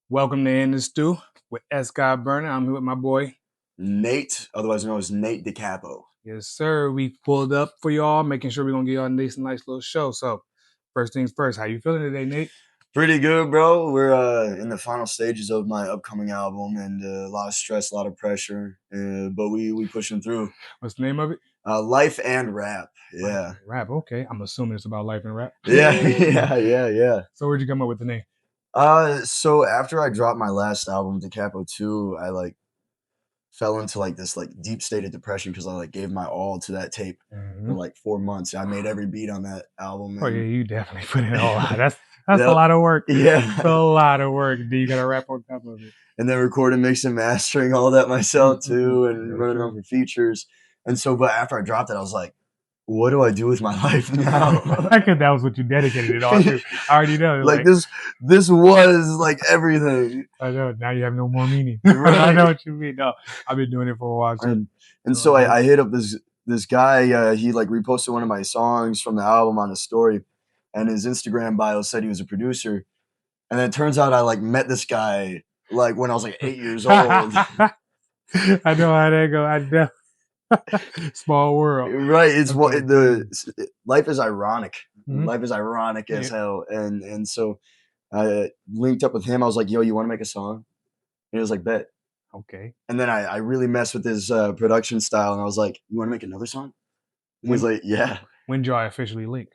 Welcome to In the Stew with SGOD Burna. I'm here with my boy. Nate, otherwise known as Nate Da Capo. Yes, sir. We pulled up for y'all, making sure we're gonna get y'all a nice little show. So, first things first, how you feeling today, Nate? Pretty good, bro. We're in the final stages of my upcoming album, and a lot of stress, a lot of pressure, but we pushing through. What's the name of it? Life and rap, Life yeah, and Rap. Okay, I'm assuming it's about life and rap. yeah. So, where'd you come up with the name? So after I dropped my last album, Da Capo 2, I fell into this deep state of depression because I gave my all to that tape for Mm-hmm. 4 months. I made every beat on that album, Oh yeah, and you definitely put it all out. That's a yep, lot of work. It's a yeah. lot of work. Do you got to rap on top of it? And then recording, mixing, mastering, all that myself too, and Real running true. around for features. And so, but after I dropped it, I was like, what do I do with my life now? Because that was what you dedicated it all to. I already know. Like this was everything. I know. Now you have no more meaning. I know Right. what you mean. No, I've been doing it for a while too. And So so I get it. I hit up this guy. He reposted one of my songs from the album on his story, and his Instagram bio said he was a producer. And then it turns out I met this guy when I was 8 years old. I know how that go. I know. Small world. Right, it's That's what so crazy. life is ironic. Mhm. Life is ironic as Yeah. hell, and so I linked up with him. I was like, "Yo, you want to make a song?" And he was like, "Bet." Okay. And then I really messed with his production style, and I was like, "You want to make another song?" And he's When like, "Yeah." when do I officially link?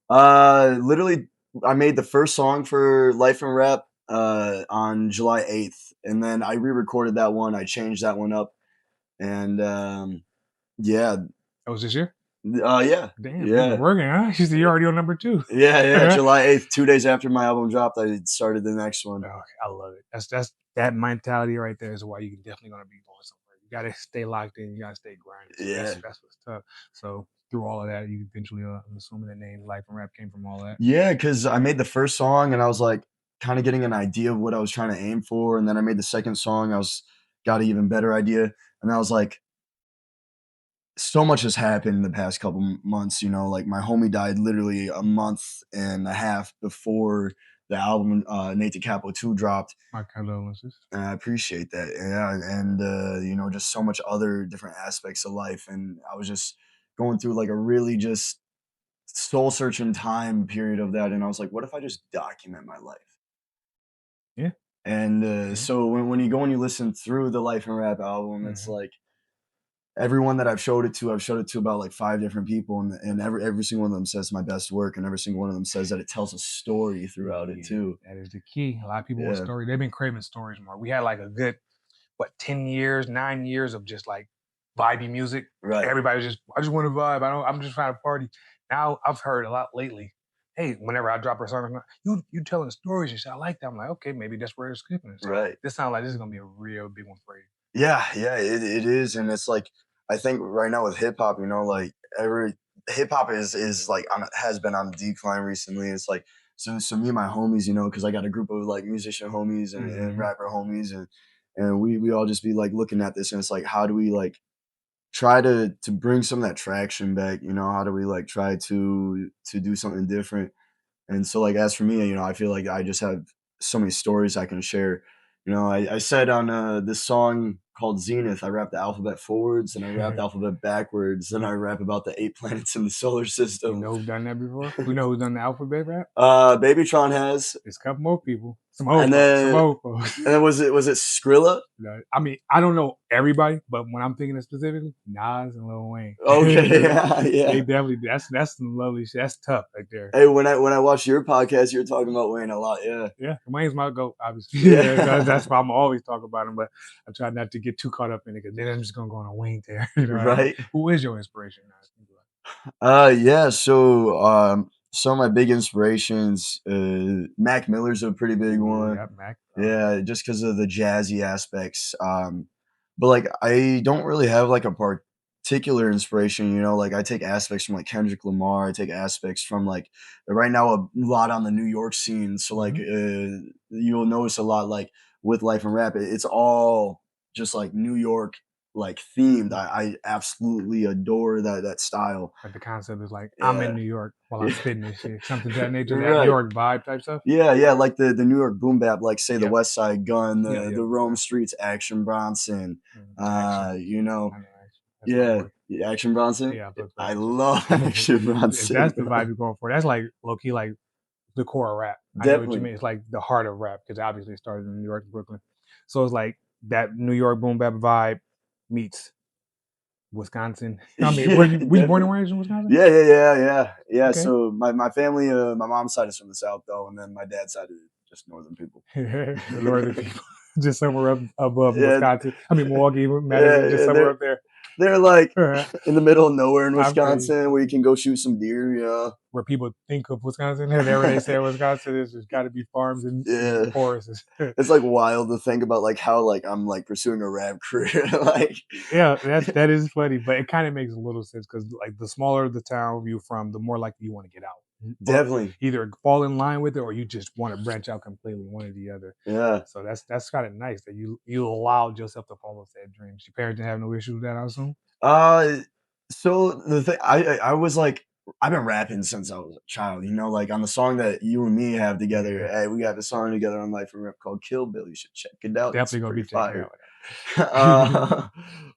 Literally, I made the first song for Life and Rap on July 8th, and then I re-recorded that one. I changed that one up, and yeah, That was this year. yeah, Damn, you've been yeah. working, huh? She said you're already on number two. Yeah, July 8th, 2 days after my album dropped, I started the next one. Oh, I love it. That's that mentality right there is why you definitely gonna be going somewhere. You gotta stay locked in. You gotta stay grinding. So Yeah. that's what's tough. So through all of that, you eventually, I'm assuming the name Life and Rap came from all that. Yeah, because I made the first song and I was kind of getting an idea of what I was trying to aim for. And then I made the second song, got an even better idea. And I was like, so much has happened in the past couple months, my homie died literally a month and a half before the album Nate Da Capo 2 dropped. My condolences. And I appreciate that. Yeah, and just so much other different aspects of life. And I was just going through a really just soul searching time period of that. And I was like, what if I just document my life? Yeah. And Yeah. so when you go and you listen through the Life and Rap album, it's Mm-hmm. like everyone that I've showed it to about five different people, and every single one of them says my best work, and every single one of them says that it tells a story throughout it too. That is the key. A lot of people want Yeah, stories. They've been craving stories more. We had a good 10 years, 9 years of just vibey music. right. Everybody was I just want to vibe. I'm just trying to party. Now I've heard a lot lately. Hey, whenever I drop a song, you telling stories and shit. I like that. I'm like, okay, maybe that's where it's skipping. So Right. this sounds like this is gonna be a real big one for you. Yeah, it is, and it's I think right now with hip hop, every hip hop is has been on the decline recently. It's so me and my homies, because I got a group of musician homies and Mm-hmm. rapper homies, and we all just be looking at this, and it's how do we try to bring some of that traction back? How do we try to do something different? And so, as for me, I feel like I just have so many stories I can share. I said on this song called Zenith, I rap the alphabet forwards and I rap the alphabet backwards, and I rap about the 8 planets in the solar You system. know who's done that before? Who know who's done the alphabet rap? Babytron has, There's a couple more people. Some and old folks. Some then old folks. and then was it Skrilla? I mean, I don't know everybody, but when I'm thinking of specifically, Nas and Lil Wayne. Okay, They yeah. definitely that's some lovely shit. That's tough right there. Hey, when I watched your podcast, you were talking about Wayne a lot. Yeah, Yeah, Wayne's my goat, obviously. That's yeah, why I'm always talk about him, but I try not to get too caught up in it because then I'm just gonna go on a Wayne tear. You know what I mean? right. Who is your inspiration? Yeah. So, some of my big inspirations, Mac Miller's a pretty big Ooh, one. yeah, Mac. Yeah, just because of the jazzy aspects. But I don't really have a particular inspiration. I take aspects from Kendrick Lamar. I take aspects from right now a lot on the New York scene. So Mhm. you'll notice a lot with Life and Rap. It's all just New York like themed. I absolutely adore that style. Like the concept is like I'm in Yeah. New York while I'm Yeah. spitting this shit, something to that nature, that New Right. York vibe type stuff. Yeah, yeah, like the New York boom bap, like say the Yep. West Side Gun, Yeah. Yeah. the Rome Streets, Action Bronson, Action. you know, I know action. That's my yeah, boy. yeah, Action Bronson. Yeah, I fuck with I action. love Action If that's Bronson. the vibe you're going for, that's like low key like the core of rap. I get what you Definitely. mean. It's like the heart of rap because obviously it started in New York and Brooklyn. So it's like that New York boom bap vibe meets Wisconsin. I mean, Yeah, were you born and definitely. raised in Wisconsin? Yeah. Okay. So my family, my mom's side is from the South though, and then my dad's side is just Northern people. Northern people, just somewhere up above Yeah, Wisconsin. I mean, Milwaukee, yeah, Madison, just yeah. somewhere up there. They're like in the middle of nowhere in I feel you. Wisconsin where you can go shoot some deer. Yeah, Where people think of Wisconsin, whenever they say Wisconsin, there's got to be farms and yeah. forests. It's like wild to think about like how like I'm like pursuing a rap career. Like Yeah, that is funny, but it kind of makes a little sense because like the smaller the town you're from, the more likely you want to get out, or definitely. either fall in line with it, or you just want to branch out completely, one or the other. Yeah. So that's kind of nice that you allowed yourself to follow that dream. Your parents didn't have no issue with that, I assume. Uh so the thing I was like I've been rapping since I was a child, you know, like on the song that you and me have together. Yeah, Hey, we have a song together on Life and Rap called Kill Bill. You should check it out. It's definitely gonna pretty be checking fire. out. uh,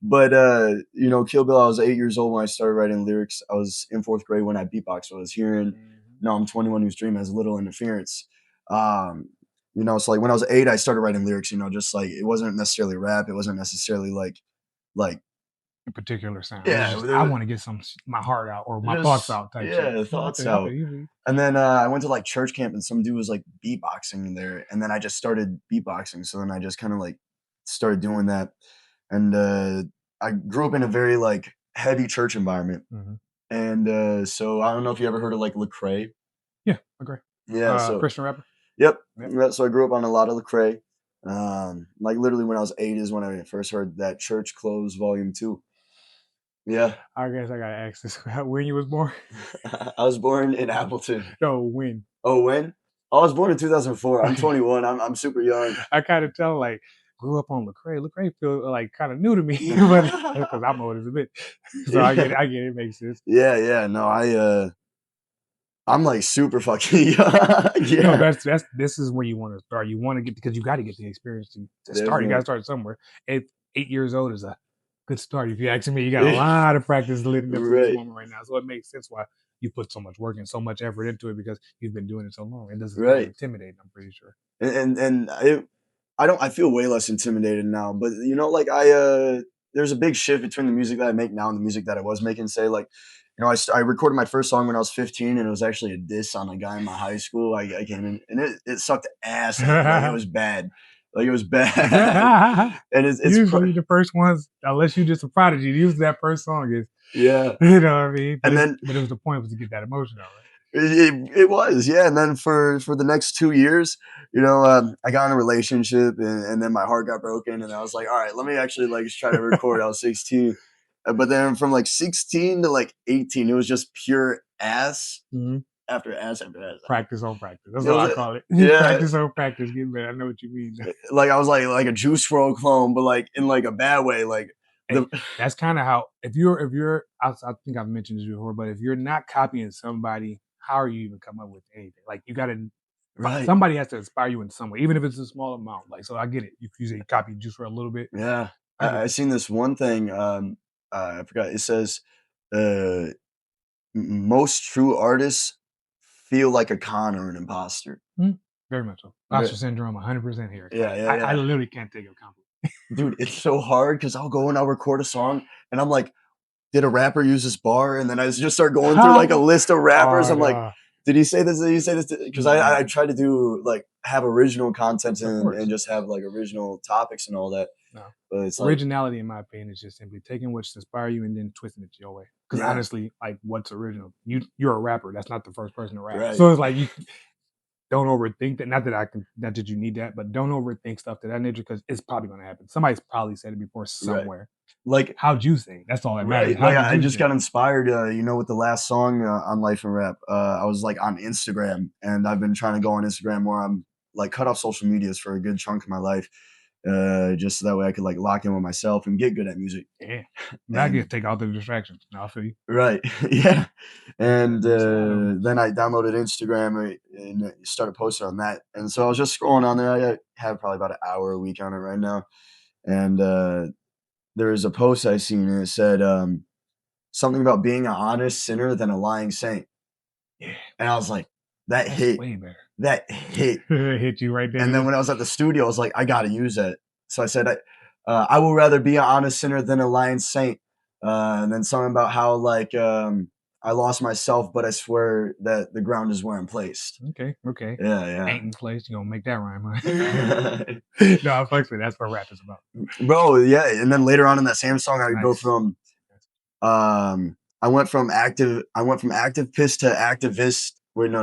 but you know, Kill Bill, I was 8 years old when I started writing lyrics. I was in fourth grade when I beatboxed. So I was hearing, Mhm. no, I'm 21 whose dream has little interference. Um, you know, so like when I was 8, I started writing lyrics, you know, just like it wasn't necessarily rap, it wasn't necessarily like A particular sound. It was yeah, just there I was want to get my heart out or my thoughts just out type shit. yeah, No, thoughts I feel out. you. And then I went to like church camp and some dude was like beatboxing there. And then I just started beatboxing. So then I just kind of like started doing that. And I grew up in a very like heavy church environment. Hmm. And so I don't know if you ever heard of like Lecrae. Yeah, agree. Yeah. So Christian rapper. yep. Yep. Yeah, so I grew up on a lot of Lecrae. Like literally when I was 8 is when I first heard that Church Clothes Volume 2. Yeah. I guess I gotta ask this: when you was born? I was born in Appleton. No, when? Oh, when? I was born in 2004. I'm 21. I'm super young. I kind of tell like grew up on Lecrae. Lecrae feel like kind of new to me, but because I'm old as a bit, so I get Yeah. it. I get it. It makes sense. Yeah. No, I'm like super fucking young. No, Yeah, this is where you want to start. You want to get because you got to get the experience to start. You got to definitely. start somewhere. 8 years old is a good start. If you ask me, you got a lot of practice leading up to this Right, moment right now, so it makes sense why you put so much work and so much effort into it because you've been doing it so long. It doesn't feel right. intimidating. I'm pretty sure. I don't I feel way less intimidated now, but you know, like there's a big shift between the music that I make now and the music that I was making. Say like, you know, I recorded my first song when I was 15, and it was actually a diss on a guy in my high school. I came in and it sucked ass. Like it was bad. Like it was bad. And Usually the first ones, unless you just a prodigy, usually that first song is, yeah. you know what I mean. And then But it was the point was to get that emotion out, right? it was, yeah. And then for the next 2 years, you know, I got in a relationship, and then my heart got broken, and I was like, all right, let me actually like just try to record. I was 16, but then from like 16 to like 18, it was just pure ass Mm-hmm. after ass after ass. Practice on practice. That's It what was I call it. yeah, Practice on practice. Get better. I know what you mean. like I was like a Juice WRLD clone, but like in like a bad way. Like Hey, the that's kind of how if you're I think I've mentioned this before, but if you're not copying somebody, how are you even come up with anything? Like you got to right, somebody has to inspire you in some way, even if it's a small amount. Like so, I get it. You say copy just for a little bit. yeah. I get I it. seen this one thing. I forgot. It says. Uh, Most true artists feel like a con or an imposter. Mhm. Very much so. Yeah, Imposter syndrome, 100% here. yeah, yeah, I yeah. literally can't take a compliment. Dude, it's so hard because I'll go and I'll record a song and I'm like, did a rapper use this bar? And then I just start going through like a list of rappers. Oh, I'm like, no. did he say this? Did he say this? Because I Mhm. try to do like have original content Of and course. just have like original topics and all that. No. But it's like, Originality, in my opinion, is just simply taking what's inspire you and then twisting it your way. Because yeah, honestly, like, what's original? You're a rapper. That's not the first person to rap. right. So it's like you don't overthink that. Not that you need that, but don't overthink stuff to that nature because it's probably going to happen. Somebody's probably said it before Right. somewhere. Like How'd you sing? That's all that matters. right. How Like did I you just sing? got inspired, you know, with the last song on Life and Rap. I was like on Instagram, and I've been trying to go on Instagram more. I'm like cut off social medias for a good chunk of my life, just so that way I could like lock in with myself and get good at music. Yeah. That And gets take out the distractions. No, I feel you. right, yeah. And Makes a lot of 'em. then I downloaded Instagram and started posting on that. And so I was just scrolling on there. I have probably about an hour a week on it right now. And there was a post I seen and it said something about being an honest sinner than a lying saint. Yeah, And I was like, that that's hit. way better. That hit. Hit you right And then there. when I was at the studio, I was like, I gotta use that. So I said, I will rather be an honest sinner than a lying saint. And then something about how like I lost myself, but I swear that the ground is where I'm placed. Okay, okay. Yeah, Ain't in place. You gonna make that rhyme, huh? yeah. No, I fucks with it. That's what rap is about. Bro, yeah. And then later on in that same song, I would go Nice. from I went from active pissed to activist. Wait, no.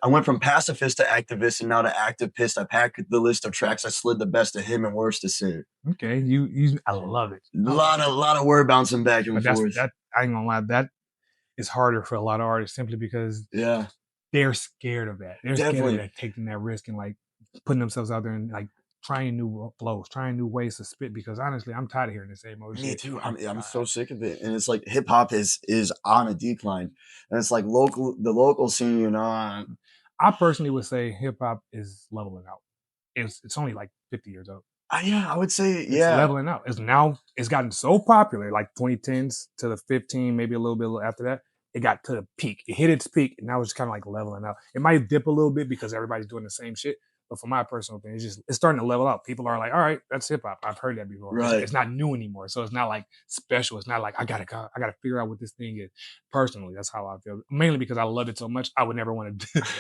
I went from pacifist to activist, and now to active pissed. I packed the list of tracks. I slid the best of him and worst of Sid. Okay, you. I love it. A lot of word bouncing back and But forth. that. I ain't gonna lie. That is harder for a lot of artists simply because Yeah, they're scared of that. They're scared of definitely. that, taking that risk and like putting themselves out there and like trying new flows, trying new ways to spit. Because honestly, I'm tired of hearing the same old Me shit. too. I'm so sick of it, and it's like hip hop is on a decline, and it's like the local scene. You know, I personally would say hip hop is leveling out. It's only like 50 years old. yeah, I would say It's yeah. leveling out. It's gotten so popular, like 2010s to the 15, maybe a little bit after that. It got to the peak. It hit its peak, and now it's kind of like leveling out. It might dip a little bit because everybody's doing the same shit. But for my personal opinion, it's starting to level out. People are like, all right, that's hip hop. I've heard that before. Right. It's not new anymore. So it's not like special. It's not like I gotta figure out what this thing is. Personally, that's how I feel. Mainly because I love it so much. I would never want to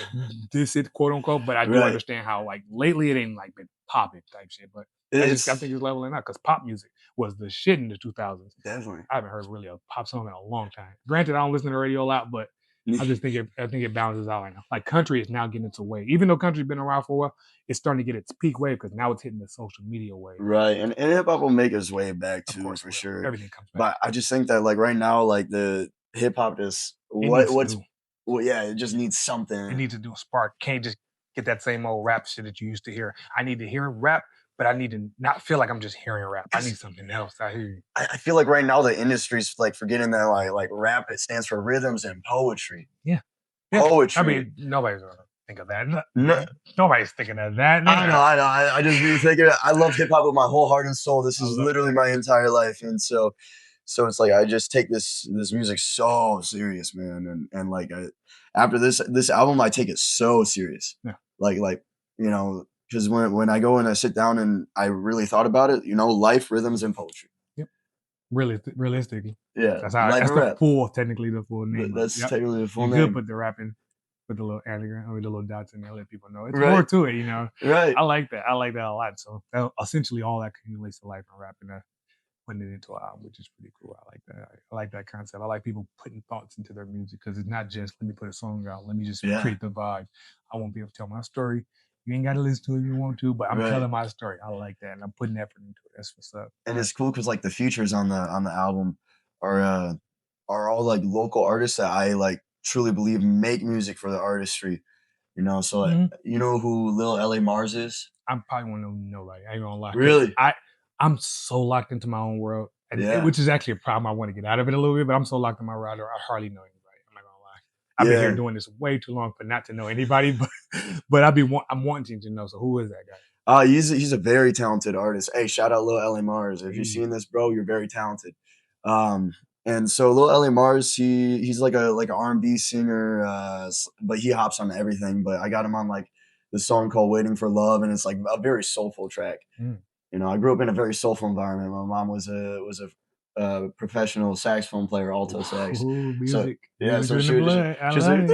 diss it, quote unquote. But I do Right. understand how like lately it ain't like been popping type shit. But I think it's leveling out because pop music was the shit in the 2000s. Definitely. I haven't heard really a pop song in a long time. Granted, I don't listen to the radio a lot, but I think it balances out right now. Like country is now getting its wave. Even though country's been around for a while, it's starting to get its peak wave because now it's hitting the social media wave. Right, and hip hop will make its way back Of too, course, for sure. everything comes back. But I just think that like right now, like the hip hop is well, yeah, it just needs something. It needs to do a spark. Can't just get that same old rap shit that you used to hear. I need to hear rap, but I need to not feel like I'm just hearing rap. I need something else. I hear you. I feel like right now the industry's like forgetting that like rap, it stands for rhythms and poetry. Yeah. Poetry. I mean, nobody's gonna think of that. No, Nobody's thinking of that. I know. I just be thinking. I love hip hop with my whole heart and soul. This is literally my entire life, and so it's like I just take this music so serious, man. And like after this album, I take it so serious. Yeah. Like you know, because when I go and I sit down and I really thought about it, you know, life, rhythms, and poetry. Yep. Realistically. Yeah. That's how. That's technically the full name. That's technically the full you name. could put the rapping, put the little anagram, the little dots in there, let people know it's Right. more to it. You know. Right. I like that. I like that a lot. So essentially, all that accumulates to life and rapping that. Putting it into an album, which is pretty cool. I like that. I like that concept. I like people putting thoughts into their music because it's not just let me put a song out, let me just create the vibe. I won't be able to tell my story. You ain't got to listen to it if you want to, but I'm telling my story. I like that, and I'm putting effort into it. That's what's up. And it's cool because like the features on the album are all like local artists that I like truly believe make music for the artistry. You know, so you know who Lil LA Mars is? I'm probably one of nobody. I ain't gonna lie. Really? I'm so locked into my own world, and which is actually a problem. I want to get out of it a little bit, but I'm so locked in my world. I hardly know anybody. I'm not gonna lie. I've been here doing this way too long for not to know anybody, but I'm wanting to know. So who is that guy? He's a very talented artist. Hey, shout out Lil LA Mars. If you're seeing this, bro, you're very talented. And so Lil LA Mars, he's like a R&B singer, but he hops on everything. But I got him on like the song called "Waiting for Love," and it's like a very soulful track. You know, I grew up in a very soulful environment. My mom was a professional saxophone player, alto sax. Ooh, music. So she was like,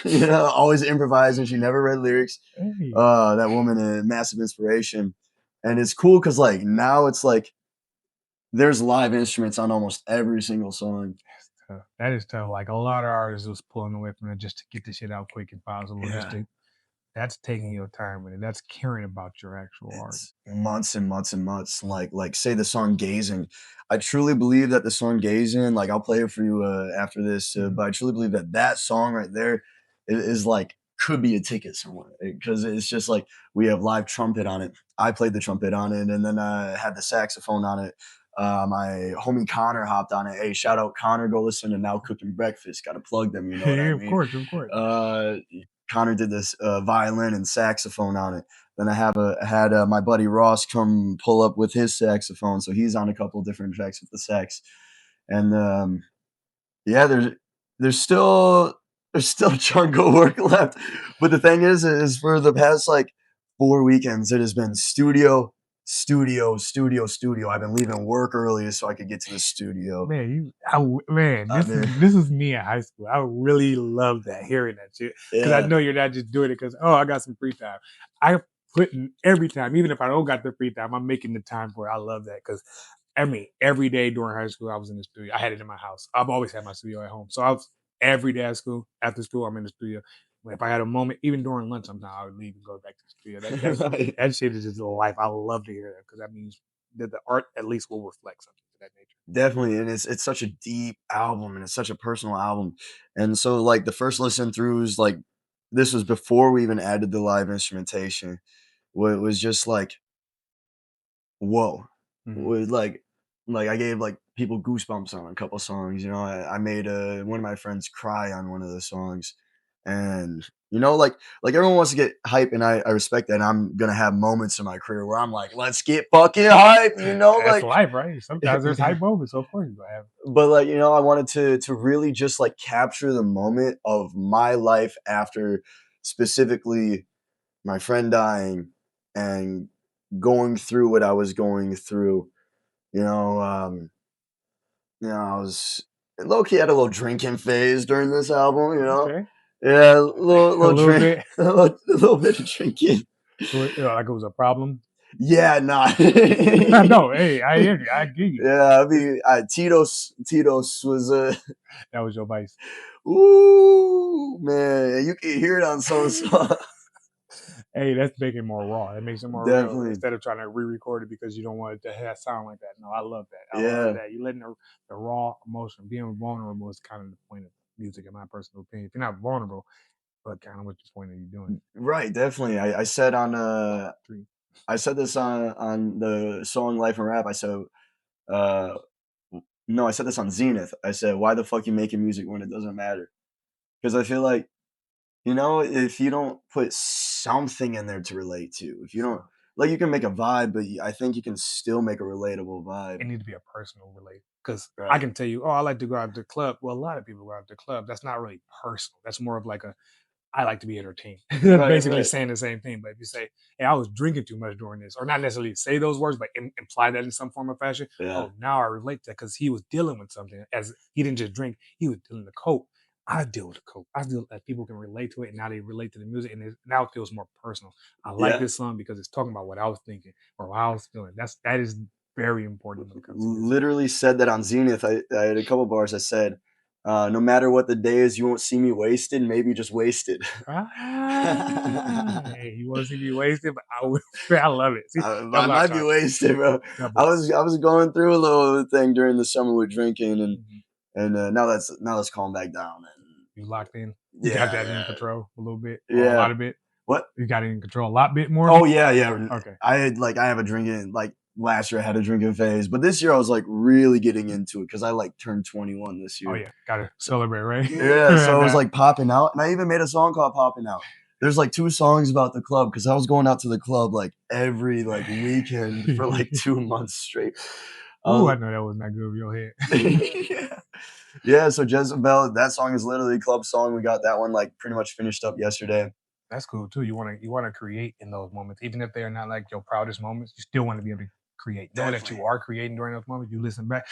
you know, always improvising. She never read lyrics. Hey. That woman, a massive inspiration. And it's cool because like now it's like there's live instruments on almost every single song. That is tough. Like a lot of artists was pulling away from it just to get the shit out quick and possible. That's taking your time with it. That's caring about your actual art. Months and months and months. Like say the song "Gazing." I truly believe that the song "Gazing," like I'll play it for you after this, but I truly believe that song right there is like could be a ticket somewhere because it's just like we have live trumpet on it. I played the trumpet on it, and then I had the saxophone on it. My homie Connor hopped on it. Hey, shout out Connor, go listen to Now Cooking Breakfast. Got to plug them, you know what I Yeah, of mean? course, of course. Uh, Connor did this violin and saxophone on it. Then I had my buddy Ross come pull up with his saxophone, so he's on a couple different tracks with the sax. And yeah, there's still a chunk of work left. But the thing is for the past like 4 weekends, it has been studio, studio. I've been leaving work early so I could get to the studio. Man, I mean, this is me in high school. I really love that, hearing that shit, because I yeah, know you're not just doing it because, oh, I got some free time. I put in every time, even if I don't got the free time, I'm making the time for it. I love that because, I mean, every day during high school, I was in the studio. I had it in my house. I've always had my studio at home, so I was every day at school. After school, I'm in the studio. If I had a moment, even during lunch, sometimes I would leave and go back to the studio. right. That shit is just a life. I love to hear that because that means that the art at least will reflect something to that nature. Definitely, and it's such a deep album, and it's such a personal album, and so like the first listen throughs, like this was before we even added the live instrumentation. Where it was just like, whoa, Mhm. with like I gave like people goosebumps on a couple songs. You know, I made one of my friends cry on one of the songs, and you know, like everyone wants to get hype, and I respect that. And I'm gonna have moments in my career where I'm like, let's get fucking hype. You know, That's like. life, right? Sometimes there's high moments, so of course you're gonna have. But like, you know, I wanted to really just like capture the moment of my life after specifically my friend dying and going through what I was going through. You know, I was low key had a little drinking phase during this album. You know, Okay, yeah, a little little drink, bit. a little bit of drinking. Like it was a problem. Yeah, nah. No, hey, I hear you. I get you. Yeah, I mean, Tito's was That was your vice. ooh, man, you can hear it on some song. Hey, that's making it more raw. That makes it more real Definitely. instead of trying to re-record it because you don't want it to have sound like that. No, I love that. I love Yeah. that. You letting the raw emotion, being vulnerable is kind of the point of music, in my personal opinion. If you're not vulnerable, what kind of what the point are you doing? Right, definitely. I said on Three. I said this on the song Life and Rap. I said uh no, I said this on Zenith. I said, why the fuck you making music when it doesn't matter? Because I feel like, you know, if you don't put something in there to relate to, if you don't So like you can make a vibe, but I think you can still make a relatable vibe. it needs to be a personal relate. Because I Right. can tell you, oh, I like to go out to the club. Well, a lot of people go out to the club. That's not really personal. That's more of like a I like to be entertained. That's Right, basically right. saying the same thing. But if you say, "Hey, I was drinking too much during this," or not necessarily say those words, but imply that in some form or fashion, Yeah. oh, now I relate to that because he was dealing with something. As he didn't just drink, he was dealing with coke. I deal with the coke. I feel that people can relate to it, and now they relate to the music, and now it feels more personal. I like Yeah. this song because it's talking about what I was thinking or how I was feeling. That is very important when it comes to music. Literally said that on Zenith. I had a couple bars. I said, "No matter what the day is, you won't see me wasted. Maybe just wasted." Ah, hey, you want to see me wasted, but I will. I love it. See, that's I what I'm might be talking about. wasted, bro. No, but I was going through a little thing during the summer with drinking, mhm. and now that's calm back down. And You locked in. You got yeah, that in yeah, control a little bit or a yeah. lot of bit. What? You got it in control a lot bit more. Oh yeah, yeah. Okay. I have a drinking like last year I had a drinking phase, but this year I was like really getting into it because I like turned 21 this Oh year. yeah, gotta celebrate, right? Yeah, so it was That- like popping out, and I even made a song called "Popping Out." There's like 2 songs about the club because I was going out to the club like every like weekend for like 2 months straight. Ooh, Uh, I know that was not good with your head. yeah, yeah. So Jezebel, that song is literally a club song. We got that one like pretty much finished up yesterday. That's cool too. You wanna create in those moments, even if they're not like your proudest moments. You still want to be able to create. Know that Definitely, you are creating during those moments. You listen back,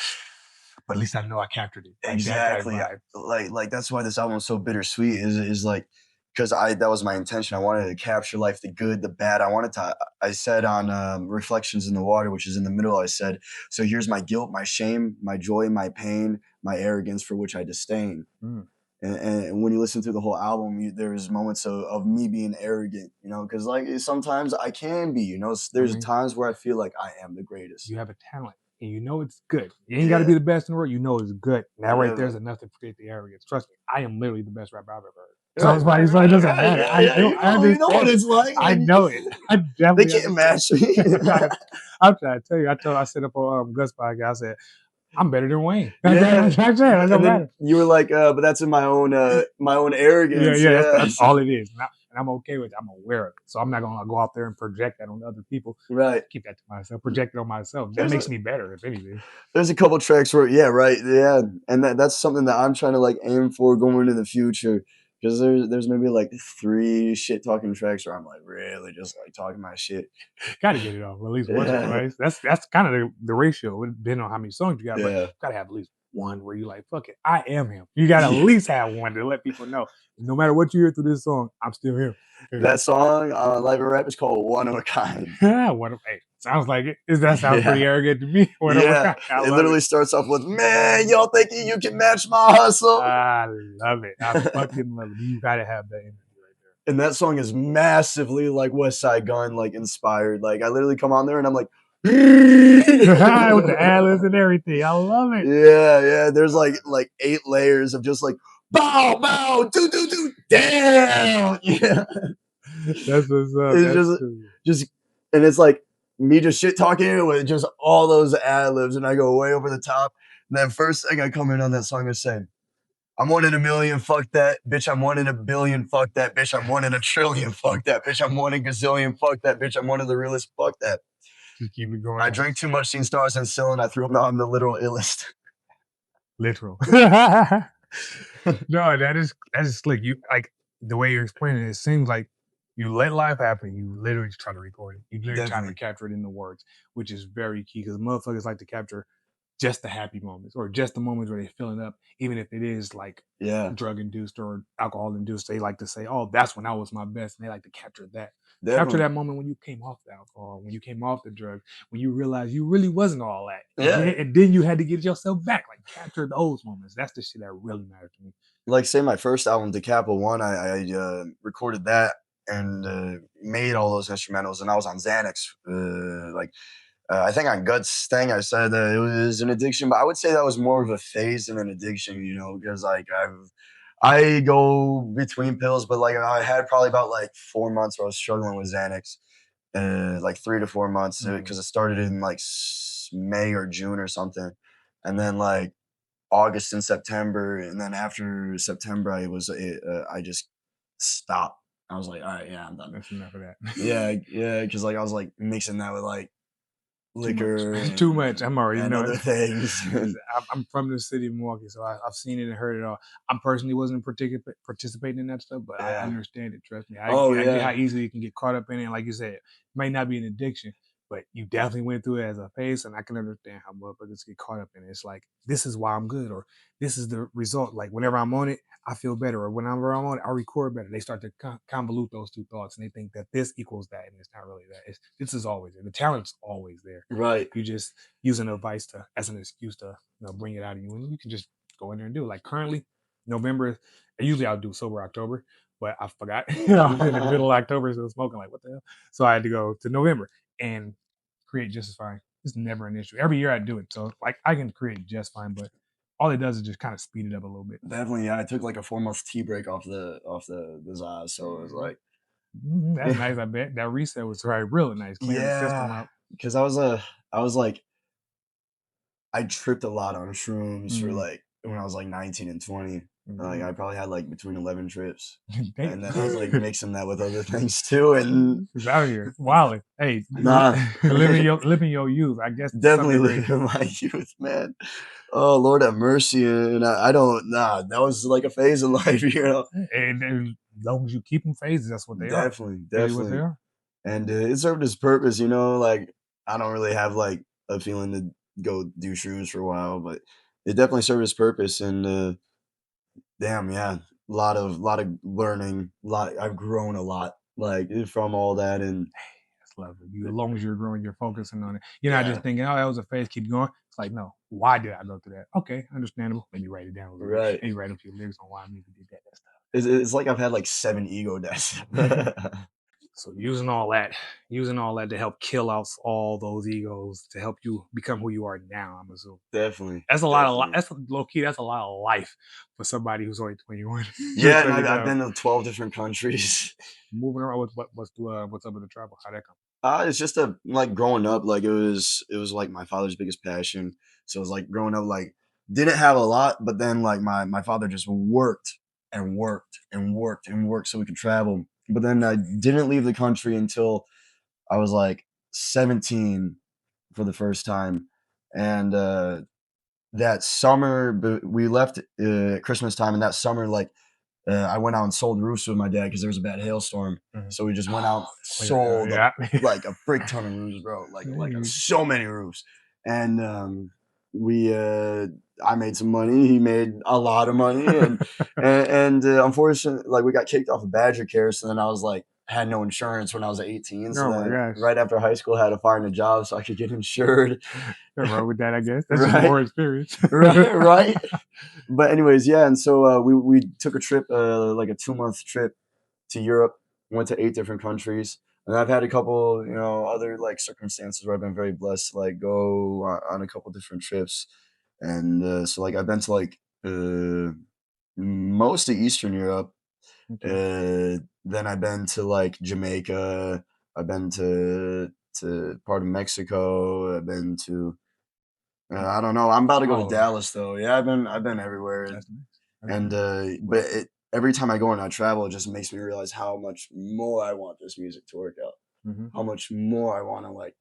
but at least I know I captured it. Like that type exactly. vibe. Like that's why this album is so bittersweet. Is like because I that was my intention. I wanted to capture life, the good, the bad. I wanted to. I said on Reflections in the Water, which is in the middle. I said, so here's my guilt, my shame, my joy, my pain, my arrogance for which I disdain. Mm. And when you listen to the whole album, there's moments of me being arrogant, you know, because like sometimes I can be, you know, I there's mean, times where I feel like I am the greatest. you have a talent and you know it's good. You ain't got to Yeah, be the best in the world. You know it's good. Now, right yeah, there's enough to create the arrogance. Trust me, I am literally the best rapper I've ever heard. So it's like, so it doesn't Right, matter. yeah, yeah. I You know what understand. it's like. I Like know it. I they definitely can't understand. match me. I'm trying to tell you. I set up on Gus podcast. I said I'm better than Wayne. Yeah. That's what I said. That don't And then matter. you were like, but that's in my own Yeah, arrogance. yeah. Yeah. That's all it is. And I'm okay with it. I'm aware of it. So I'm not gonna go out there and project that on other people. Right. Keep that to myself. Project it on myself. That There's makes a me better, if anything. there's a couple tracks where yeah, right, yeah, and that's something that I'm trying to like aim for going into the future. Because there's maybe like 3 shit talking tracks where I'm like really just like talking my shit. Got to get it off at least once or Yeah, twice. That's kind of the ratio, depending on how many songs you got. But yeah. got to have at least one where you like, fuck it, I am him. You got to at Yeah. least have one to let people know, no matter what you hear through this song, I'm still him. That song on Live Rap is called One of a Kind. One of, hey, sounds like it. That sounds pretty Yeah. arrogant to me. One of a Yeah. kind. I It love literally it. starts off with, man, y'all thinking you can match my hustle? I love it. I fucking love it. You got to have that energy right there. And that song is massively like West Side Gun, like inspired. Like I literally come on there and I'm like, With the ad-libs and everything. I love it. yeah, yeah. There's like 8 layers of just like bow, bow, do, damn. Yeah. That's what's up. It's That's cool. just and it's like me just shit talking with just all those ad libs and I go way over the top. And then first thing I come in on that song is saying, I'm 1 in a million, fuck that. Bitch, I'm 1 in a billion, fuck that. Bitch, I'm 1 in a trillion, fuck that. Bitch, I'm 1 in gazillion, fuck that. Bitch, I'm one of the realest, fuck that. Just keep it going. I drank too much, seen stars and still, and I threw them out. I'm the literal illest. Literal. No, that is slick. You like the way you're explaining it. It seems like you let life happen. You literally just try to record it. You literally try to Definitely. capture it in the words, which is very key because motherfuckers like to capture just the happy moments or just the moments where they're filling up, even if it is like Yeah, drug induced or alcohol induced. They like to say, "Oh, that's when I was my best," and they like to capture that. Capture definitely. that moment when you came off the alcohol, when you came off the drugs, when you realized you really wasn't all that. Yeah. And then you had to get yourself back. Like capture those moments. That's the shit that really matters to me. Like, say my first album, Da Capo 1, I recorded that and made all those instrumentals, and I was on Xanax. I think on Guts thing, I said that it was an addiction, but I would say that was more of a phase than an addiction, you know, because like I go between pills, but like I had probably about like 4 months where I was struggling with Xanax, like 3 to 4 months, because it started in like May or June or something, and then like August and September, and then after September, I just stopped. I was like, all right, yeah, I'm done. That's enough of that. Yeah, yeah, because like I was like mixing that with like liquor, Too much. I'm already and know other it. things. I'm from the city of Milwaukee, so I've seen it and heard it all. I personally wasn't participating in that stuff, but I Yeah. understand it. Trust me. I get how Yeah. easily you can get caught up in it. And like you said, it may not be an addiction, but you definitely went through it as a phase, and I can understand how motherfuckers get caught up in it. It's like this is why I'm good, or this is the result. Like whenever I'm on it, I feel better, or whenever I'm on it, I record better. They start to convolute those two thoughts, and they think that this equals that, and it's not really that. This is always there. The talent's always there. Right. You just using a vice to as an excuse to bring it out of you, and you can just go in there and do it. Like currently, November. Usually I'll do sober October, but I forgot. In the middle of October, so smoking like what the hell. So I had to go to November and create just as fine. It's never an issue. Every year I do it, so like I can create just fine, but all it does is just kind of speed it up a little bit. Definitely, yeah. I took like a 4 month tea break off the Zaz, so it was like That's nice. I bet that reset was right, real nice, clearing the system yeah, out. because I was like I tripped a lot on shrooms for like when I was like 19 and 20. Like I probably had like between 11 trips, and then I was like mixing that with other things too. And It's out here, wilding. Hey, nah, living your youth. I guess definitely living my youth, man. Oh Lord have mercy, and I don't that was like a phase in life, you know. And as long as you keep them phases, that's what they are. Definitely, Really what they definitely, are. and it served its purpose, you know. Like I don't really have like a feeling to go do shrooms for a while, but it definitely served its purpose, and damn, yeah, lot of learning, I've grown a lot, like from all that, and That's lovely. As long as you're growing, you're focusing on it. You're not yeah, just thinking, "Oh, that was a phase. Keep going." It's like, no. Why did I go through that? Okay, understandable. Let me write it down a little bit. right. Maybe write a few lyrics on why I maybe did that. That stuff. It's like I've had like 7 ego deaths. So using all that to help kill out all those egos to help you become who you are now. I'm assuming Definitely, that's a lot of definitely. that's low key. That's a lot of life for somebody who's only 21. Yeah, and So, I've been to 12 different countries. moving around. What's up with the travel? How that come? It's just like growing up, like it was like my father's biggest passion. So it was like growing up, like didn't have a lot, but then like my father just worked and worked and worked and worked so we could travel. But then I didn't leave the country until I was like 17 for the first time, and that summer we left at Christmas time, and that summer like I went out and sold roofs with my dad because there was a bad hailstorm. Mhm. So we just went out, Oh, sold yeah. like a frick ton of roofs, bro. Like Yeah. so many roofs. And we I made some money. He made a lot of money, and unfortunately, like we got kicked off of Badger Care. So then I was like had no insurance when I was 18. So Oh my then gosh. right after high school, I had to find a job so I could get insured. Nothing wrong with that, I guess. That's just Right, more experience. right. But anyways, yeah, and so we took a trip, like a 2 month trip to Europe. Went to 8 different countries, and I've had a couple, other like circumstances where I've been very blessed to like go on a couple different trips, and so like I've been to like most of Eastern Europe. Okay. Then I've been to like Jamaica. I've been to part of Mexico. I've been to I don't know. I'm about to go to Oh, Dallas though. Yeah, I've been everywhere. that's nice. That's And nice. but every time I go on that travel, it just makes me realize how much more I want this music to work out. Mm-hmm. How much more I want to like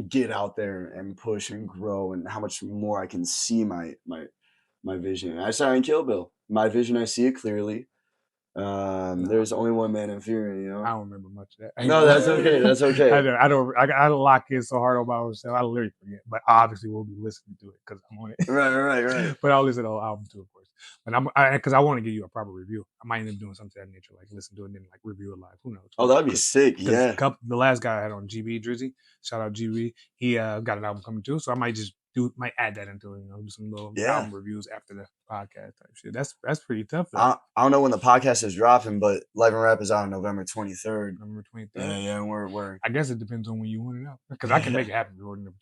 get out there and push and grow, and how much more I can see my vision. I saw in Kill Bill, my vision. I see it clearly. There's only one man in fury. I don't remember much of that. I ain't No, gonna that's lie. okay. That's okay. I don't lock in so hard on my own stuff. I literally forget. But obviously we'll be listening to it because I'm on Right, it. right, right. But I'll listen to the whole album too, of course. But because I want to give you a proper review. I might end up doing something of that nature, like listen to it and then like review it live. Who knows? Oh, that'd be sick. Because Yeah. the last guy I had on GB Drizzy, shout out GB, he got an album coming too. So I might add that into it, do some little Yeah. album reviews after the podcast type shit. That's pretty tough though. I don't know when the podcast is dropping, but Live and Rap is out on November 23rd. November 23rd. Yeah, we're. I guess it depends on when you want it out. Because I can make it happen before November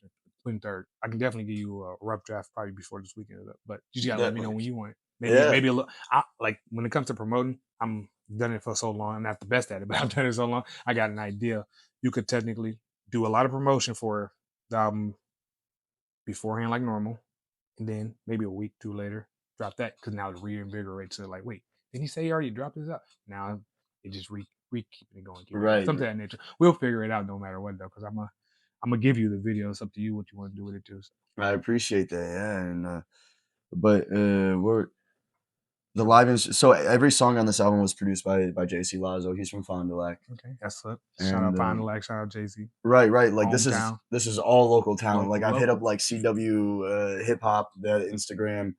23rd. I can definitely give you a rough draft probably before this weekend is up. But you just gotta let me know when you want it. Maybe a little. Like when it comes to promoting, I'm done it for so long. I'm not the best at it, but I've done it so long. I got an idea. You could technically do a lot of promotion for the album beforehand, like normal, and then maybe a week, two later, drop that because now it reinvigorates it. Like, wait, didn't he say he already dropped this out? Now it just keeping it going, Right. something of that nature. We'll figure it out no matter what though, because I'm gonna give you the video. It's up to you what you want to do with it too. So. I appreciate that. Yeah, and but we're the live. So every song on this album was produced by JC Lazo. He's from Fond du Lac. Okay, that's up. Shout out And Fond du Lac, shout out Jay-Z. right. Like Hometown. this is all local talent. Like I've hit Local. up like CW Hip Hop, the Instagram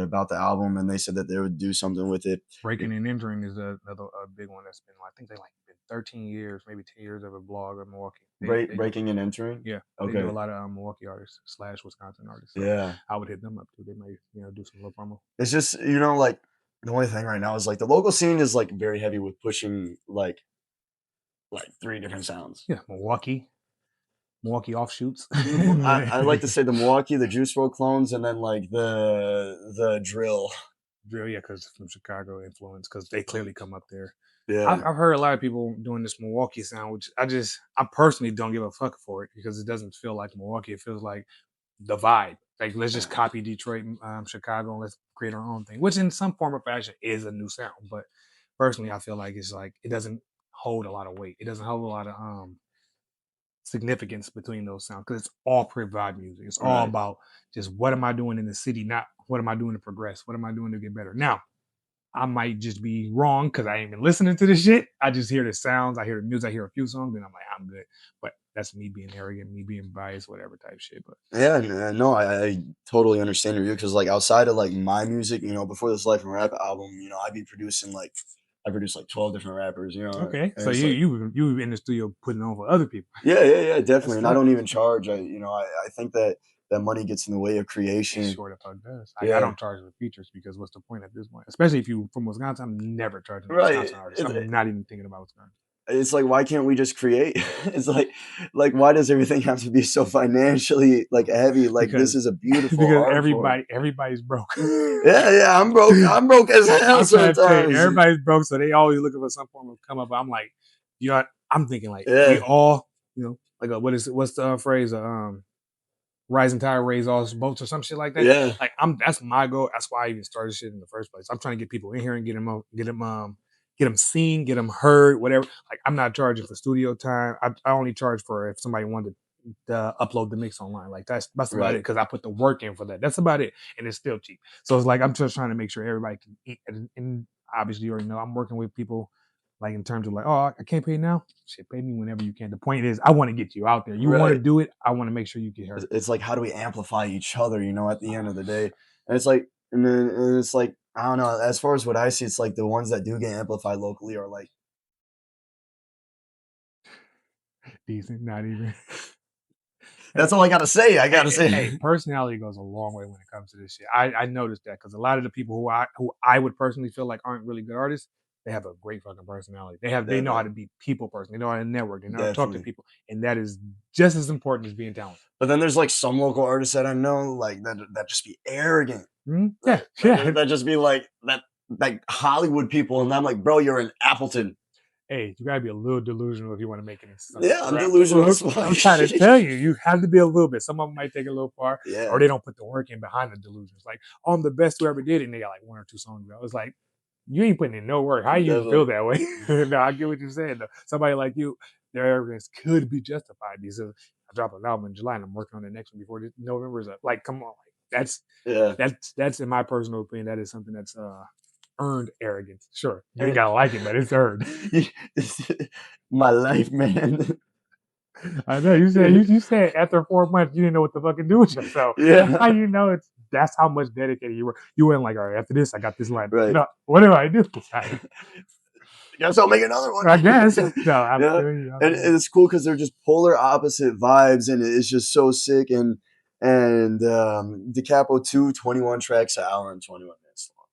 about the album, and they said that they would do something with it. Breaking and Entering is another big one that's been, I think they like been 13 years, maybe 10 years of a blog in Milwaukee. Breaking and Entering. Yeah, Okay. They do a lot of Milwaukee artists / Wisconsin artists. So Yeah, I would hit them up too. They may do some little promo. it's just like the only thing right now is like the local scene is like very heavy with pushing like 3 different sounds. Yeah, Milwaukee offshoots. I like to say the Milwaukee, the Juice WRLD clones, and then like the drill. Drill, yeah, because from Chicago influence, because they clearly come up there. Yeah, I've heard a lot of people doing this Milwaukee sound, which I personally don't give a fuck for it because it doesn't feel like Milwaukee. It feels like the vibe. Like let's just copy Detroit, Chicago, and let's create our own thing, which in some form or fashion is a new sound. But personally, I feel like it's like it doesn't hold a lot of weight. It doesn't hold a lot of significance between those sounds because it's all pure vibe music. It's all about just what am I doing in the city, not what am I doing to progress, what am I doing to get better. Now, I might just be wrong because I ain't been listening to this shit. I just hear the sounds, I hear the music, I hear a few songs, and I'm like, I'm good. But that's me being arrogant, me being biased, whatever type shit. But yeah, no, I totally understand your view because like outside of like my music, before this Life and Rap album, I'd be producing like I produced like 12 different rappers, okay, so like, you in the studio putting on for other people. Yeah, definitely. And I don't even charge. I think that money gets in the way of creation. It sure the fuck does. I don't charge for features because what's the point at this point? Especially if you from Wisconsin, I'm never charging Wisconsin artists. I'm not even thinking about Wisconsin. it's like, why can't we just create? It's like why does everything have to be so financially like heavy? Like this because is a beautiful because art form. everybody's broke. Yeah, yeah, I'm broke. I'm broke as hell I'm trying to tell you, sometimes. everybody's broke, so they always looking for some form of come up. I'm like, you know, I'm thinking like we Yeah, all, like what's the phrase? Rising tide raise all boats or some shit like that. yeah. Like that's my goal. That's why I even started shit in the first place. I'm trying to get people in here and get them seen, get them heard, whatever. Like I'm not charging for studio time. I only charge for if somebody wanted to upload the mix online. Like that's about it Right. because I put the work in for that. That's about it, and it's still cheap. So it's like I'm just trying to make sure everybody can eat. And obviously, you already know I'm working with people like in terms of like, oh, I can't pay now. Shit, pay me whenever you can. The point is, I want to get you out there. You want to Right. do it. I want to make sure you get heard. It's like how do we amplify each other, at the end of the day. And it's like and it's like I don't know, as far as what I see, it's like the ones that do get amplified locally are like Decent, not even. that's all I gotta say. I gotta say. Hey, personality goes a long way when it comes to this shit. I noticed that because a lot of the people who I would personally feel like aren't really good artists, they have a great fucking personality. They know how Definitely. to be people person. They know how to network. They know how to talk to Definitely. people, and that is just as important as being talented. But then there's like some local artists that I know like that just be arrogant. Yeah, Right. yeah. That just be that like Hollywood people, and I'm like, bro, you're in Appleton. Hey, you gotta be a little delusional if you want to make it into something Yeah, like I'm rap. delusional Look, as fuck. I'm trying to tell you, you have to be a little bit. Some of them might take it a little far, or Yeah, they don't put the work in behind the delusions. Like, oh, I'm the best who ever did it, and they got like one or two songs out. It's like you ain't putting in no work. How you even feel definitely. that way? No, I get what you're saying. Though. Somebody like you, their arrogance could be justified because I drop an album in July and I'm working on the next one before November is up. Like, come on, like Yeah. that's in my personal opinion. That is something that's earned arrogance. Sure, you ain't gotta like it, but it's earned. My life, man. I know you said after 4 months you didn't know what to fucking do with yourself. That's how Yeah, you know that's how much dedicated you were. You weren't like, all right, after this I got this line. right. No, what do I do? Guess I'll make another one. I guess. No, I Yeah, feel you. I and feel you. it's cool because they're just polar opposite vibes, and it's just so sick. And Da Capo 21 tracks, an hour and 21 minutes long.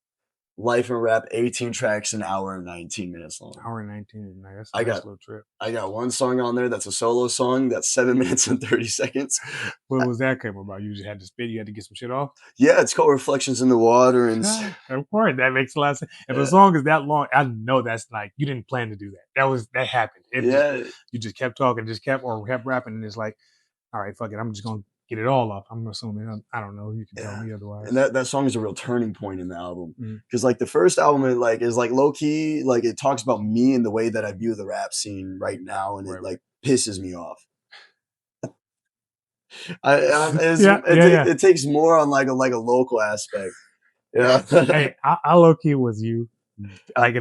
Life and Rap, 18 tracks, an hour and 19 minutes long. Hour 19 is nice. That's a I nice got little trip. I got one song on there that's a solo song that's 7 minutes and 30 seconds. What was that came about? You just had to spit. You had to get some shit off. Yeah, it's called Reflections in the Water, and Of course, that makes a lot of sense. If a yeah, song is that long, I know that's like you didn't plan to do that. That happened. yeah, You just kept talking, just kept rapping, and it's like, all right, fuck it, I'm just gonna get it all off. I'm assuming. I don't know. You can tell yeah. me And otherwise. that song is a real turning point in the album Mm. because like the first album is like low key, like it talks about me and the way that I view the rap scene right now, and it Right. like pisses me off. It's, Yeah, yeah, yeah. it takes more on like a local aspect. Yeah, Hey, I low key was you, like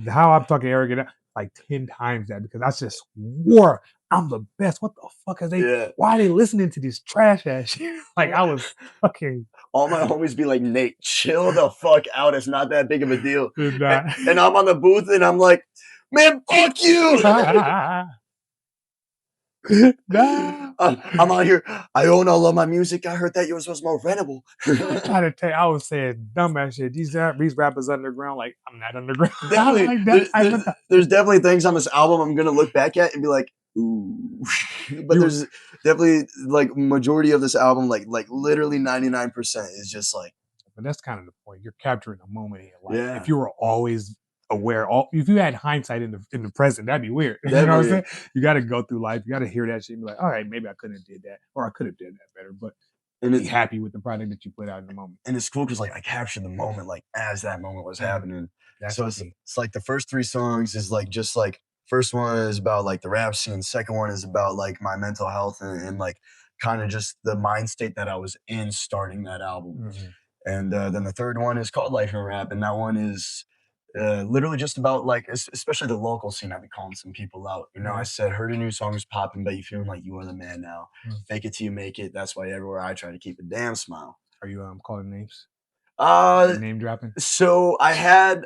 how I'm talking arrogant, like 10 times that because I just swore I'm the best. What the fuck is they? yeah. Why are they listening to this trash ass shit? Like I was fucking All my homies be like, Nate, chill the fuck out. It's not that big of a deal. did And, not. and I'm on the booth and I'm like, man, fuck you. Nah. I'm out here. I own all of my music. I heard that yours was more rentable. I'm trying to tell you, I was saying dumbass shit. These rappers underground, like I'm not underground. Definitely, Like that type of there's definitely things on this album I'm gonna look back at and be like, ooh. But you. there's definitely like majority of this album, like literally 99% is just like, But that's kind of the point. You're capturing a moment in your life. If yeah, you were always aware, if you had hindsight in the present, that'd be weird. You know what I'm definitely. saying? You got to go through life. You got to hear that shit and be like, all right, maybe I couldn't have did that, or I could have did that better. But And be it's happy with the product that you put out in the moment. and it's cool because like I captured the moment like as that moment was happening. That's So key. it's like the first three songs is like just like first one is about like the rap scene, second one is about like my mental health and like kind of just the mind state that I was in starting that album. Mm-hmm. And then the third one is called Life and Rap, and that one is literally just about like especially the local scene. I've been calling some people out. I said heard a new song is popping, but you feeling like you are the man now. Fake it till you make it. That's why everywhere I try to keep a damn smile. Are you calling names? Uh, Name dropping? so I had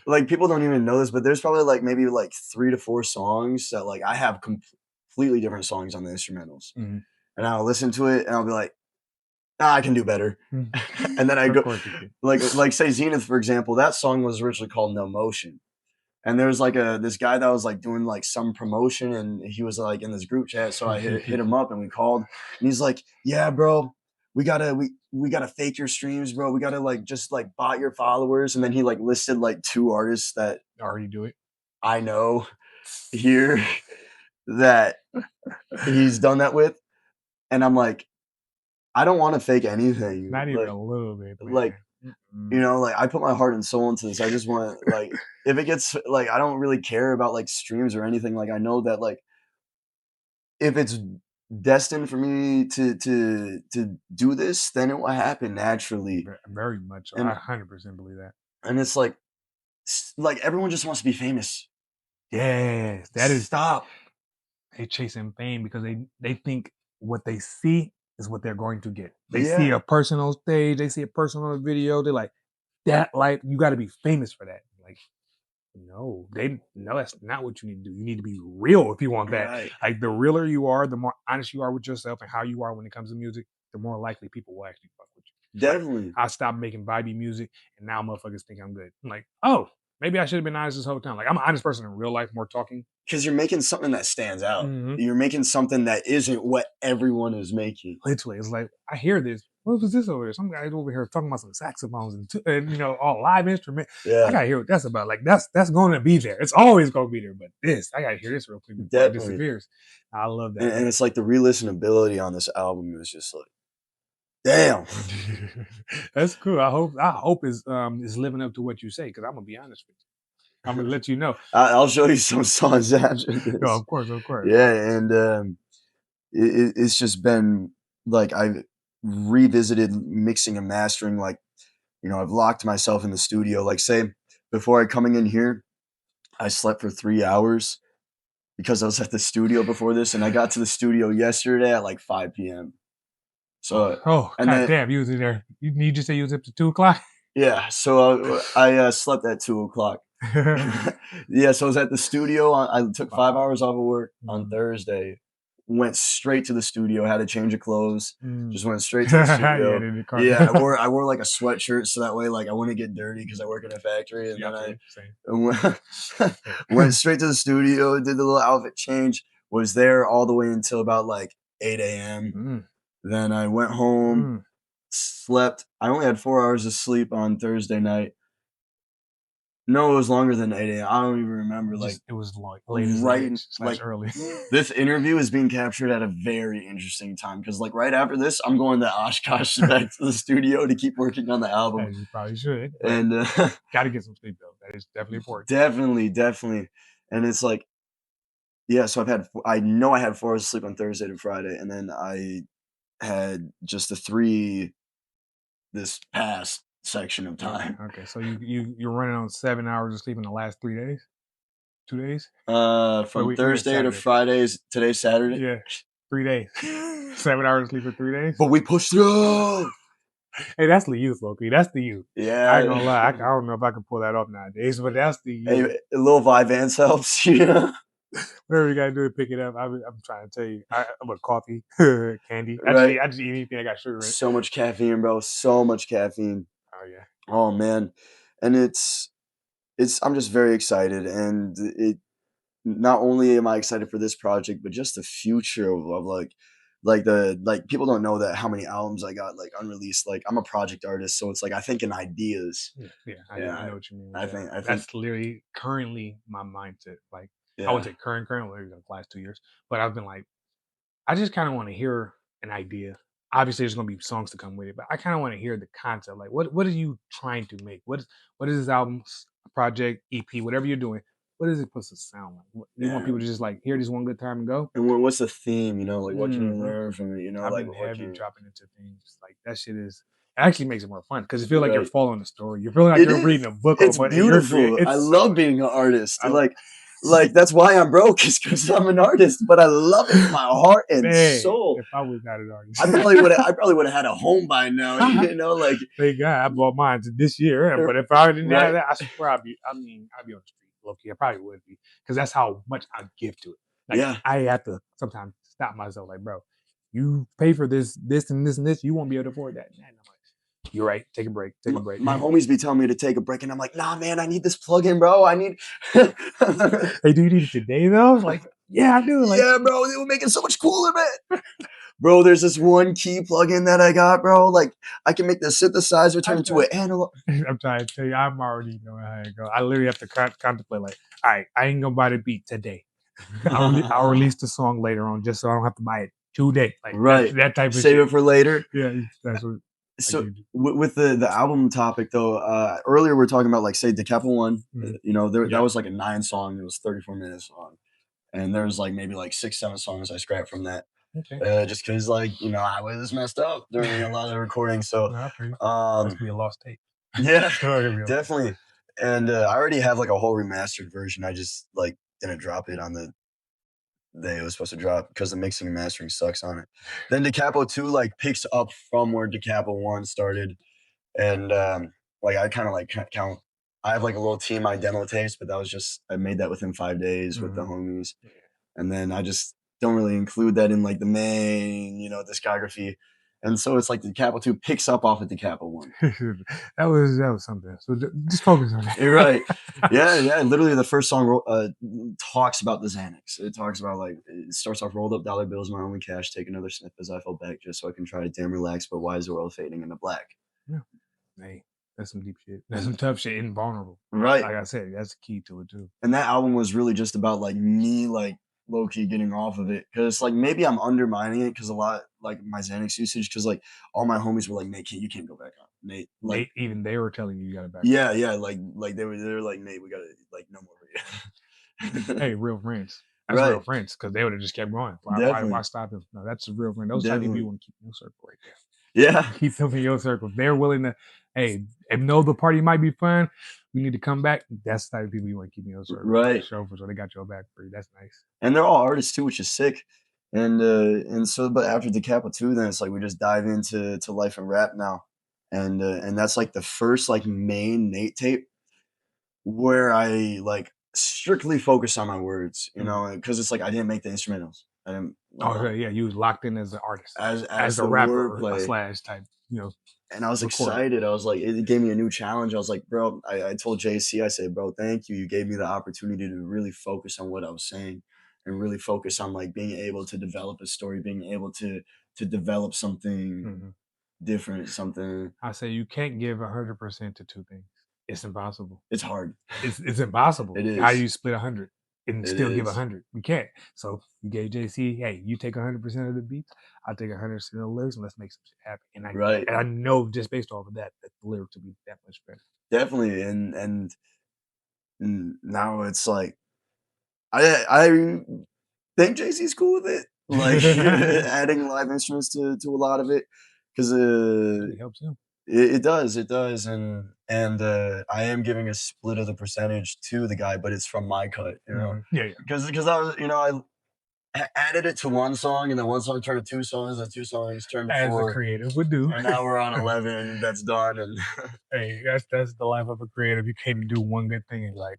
like people don't even know this, but there's probably like maybe like 3 to 4 songs that like I have completely different songs on the instrumentals, Mm-hmm. and I'll listen to it and I'll be like, I can do better. Mm-hmm. And then I Of go course you can. like say Zenith for example. That song was originally called No Motion, And there was like this guy that was like doing like some promotion, and he was like in this group chat. So I hit him up and we called, and he's like, "Yeah, bro, we gotta fake your streams, bro. We gotta like just like bot your followers." And then he like listed like 2 artists that Already do it. I know here that he's done that with, and I'm like, I don't want to fake anything. Not even a little bit, Like man. like I put my heart and soul into this. I just want like if it gets like I don't really care about like streams or anything. Like I know that like if it's destined for me to do this, then it will happen naturally. Very much. I And 100% believe that. it's like like everyone just wants to be famous. Yes, that is. Stop. They chasing fame because they think what they see is what they're going to get. They see Yeah. a person on stage, they see a person on a video, they're like, that life, you got to be famous for that. Like, no, that's not what you need to do. You need to be real if you want that. Right. Like, the realer you are, the more honest you are with yourself and how you are when it comes to music, the more likely people will actually fuck with you. Definitely. Like, I stopped making vibey music, and now motherfuckers think I'm good. I'm like, oh, maybe I should have been honest this whole time. Like, I'm an honest person in real life, more talking. Because you're making something that stands out. Mhm. You're making something that isn't what everyone is making. Literally, it's like I hear this. What was this over there? Some guys over here talking about some saxophones and you know, all live instrument. I Yeah. gotta hear what that's about. Like that's going to be there. It's always going to be there. But this, I gotta hear this real quick before it Definitely. disappears. I love that. And it's like the re-listenability on this album is just like, damn. That's cool. I hope is living up to what you say, because I'm gonna be honest with you. I'm gonna let you know. I'll show you some songs after this. No, of course. Yeah, and it's just been like I've revisited mixing and mastering. Like, you know, I've locked myself in the studio. Like, say before I coming in here, I slept for 3 hours because I was at the studio before this, and I got to the studio yesterday at like 5 p.m. So, and then damn, you was in there. You just say you was up to 2:00. yeah, so I slept at 2 o'clock. Yeah, so I was at the studio. I took 5 hours off of work on Thursday. Went straight to the studio. Had a change of clothes. Just went straight to the studio. Yeah, I wore like a sweatshirt so that way like I wouldn't get dirty because I work in a factory. And then I went straight to the studio. Did the little outfit change. Was there all the way until about like 8 a.m. Then I went home, slept. I only had 4 hours of sleep on Thursday night. No, it was longer than 8 a.m. I don't even remember. Like it was like late as right late / like early. this interview is being captured at a very interesting time because like right after this, I'm going to Oshkosh back to the studio to keep working on the album. You probably should. And gotta get some sleep though. That is definitely important. Definitely. And it's like, yeah. So I know I had 4 hours of sleep on Thursday to Friday, and then I had just the 3 this past section of time. Okay, so you're running on 7 hours of sleep in the last 3 days, 2 days. From Thursday to Fridays. Today's Saturday. Yeah, 3 days. 7 hours of sleep for 3 days. But we pushed through. Hey, that's the youth, Loki. That's the youth. Yeah, I ain't gonna lie. I don't know if I can pull that off nowadays, but that's the youth. Hey, a little Vyvanse helps, you know. Whatever you gotta do to pick it up. I'm trying to tell you. I'm a coffee, candy. Right. I just eat anything that got sugar in it. So much caffeine, bro. So much caffeine. Oh yeah. Oh man, and it's. I'm just very excited, and it. Not only am I excited for this project, but just the future of like people don't know that how many albums I got like unreleased. Like I'm a project artist, so it's like I think in ideas. Yeah, I know what you mean. I think that's literally currently my mindset. Like yeah. I wouldn't say current, like the last 2 years, but I've been like, I just kind of want to hear an idea. Obviously, there's gonna be songs to come with it, but I kind of want to hear the concept. Like, what are you trying to make? What is this album, project, EP, whatever you're doing? What is it supposed to sound like? You want people to just like hear this one good time and go? And what's the theme? You know, like what can you learn from it? You know, I've like been heavy dropping into things like that. Shit is actually makes it more fun because you feel like you're following the story. You feel like you're reading a book. It's beautiful. I love being an artist. Like that's why I'm broke, is because I'm an artist. But I love it with my heart and soul. If I was not an artist, I probably would have had a home by now. You know, like thank God I bought mine this year. But if I didn't have that, I swear I'd be on the street. Low-key, I probably would be, because that's how much I give to it. Like, I have to sometimes stop myself. Like, bro, you pay for this and this and this, you won't be able to afford that. You're right. Take a break. Take a break. My homies be telling me to take a break, and I'm like, nah, man, I need this plug-in, bro. I need. Hey, do you need it today though? Like, yeah, I do. Like, Yeah, bro, it would make it so much cooler, man. Bro, there's this one key plugin that I got, bro. Like, I can make the synthesizer turn into an analog. I'm trying to tell you, I'm already knowing how it goes. I literally have to contemplate, like, all right, I ain't gonna buy the beat today. I'll release the song later on, just so I don't have to buy it today. Like Right. that type of Save shit. it for later. Yeah, that's what. So with the album topic though, earlier we are talking about like say Da Capo 1, you know, that was like a 9 song, it was 34 minutes long. And there's like maybe like 6, 7 songs I scrapped from that. Okay. Just because like, you know, I was messed up during a lot of the recording. So that's gonna be a lost tape. Yeah, definitely. And I already have like a whole remastered version. I just like didn't drop it on the day it was supposed to drop because the mixing and mastering sucks on it. Then Da Capo 2 like picks up from where Da Capo 1 started. And like I kind of like count. I have like a little team my demo tapes, but that was just I made that within 5 days with the homies, and then I just don't really include that in like the main, you know, discography. And so it's like the Capo 2 picks up off of the Capo 1. that was something. So just focus on that. You're right. Yeah. Literally, the first song talks about the Xanax. It talks about like it starts off rolled up dollar bills, my only cash. Take another sniff as I fell back, just so I can try to damn relax. But why is the world fading into black? Yeah. Hey, that's some deep shit. That's some tough shit. Invulnerable. Right. Like I said, that's the key to it too. And that album was really just about like me, like low key getting off of it. Cause like maybe I'm undermining it because a lot like my Xanax usage, because like all my homies were like, Nate, you can't go back on. Nate, like even they were telling you gotta back. Yeah, like they were like, Nate, we gotta like no more. Hey, real friends. That's real friends, because they would have just kept going. Why stop him? No, that's a real friend. Those type of people you want to keep in your circle right there. Yeah. Keep them in your circle. They're willing to, hey, if know the party might be fun, we need to come back. That's the type of people you want to keep in your circle. Right. So they got your back for you. That's nice. And they're all artists too, which is sick. And so, but after Da Capo 2, then it's like we just dive into life and rap now. And that's like the first like main Nate tape where I like strictly focus on my words, you know, because it's like I didn't make the instrumentals. I didn't. Yeah, you was locked in as an artist, as a rapper, / type, you know. And I was excited. I was like, it gave me a new challenge. I was like, bro, I told JC, I said, bro, thank you. You gave me the opportunity to really focus on what I was saying and really focus on like being able to develop a story, being able to develop something different, something. I say you can't give 100% to two things. It's impossible. It's hard. It's impossible. It is. How do you split 100 and still give 100? You can't. So you gave JC, hey, you take 100% of the beats, I'll take 100% of the lyrics, and let's make some shit happen. And I know just based off of that the lyrics will be that much better. Definitely. And now it's like I think JC's cool with it. Like adding live instruments to a lot of it. Because it helps him. It does, and I am giving a split of the percentage to the guy, but it's from my cut, you know. Yeah. Because I was, you know, I added it to one song, and then one song turned to 2 songs, and 2 songs turned to 4. As a creative would do. And now we're on 11. That's done. And hey, that's the life of a creative. You can't do one good thing and like,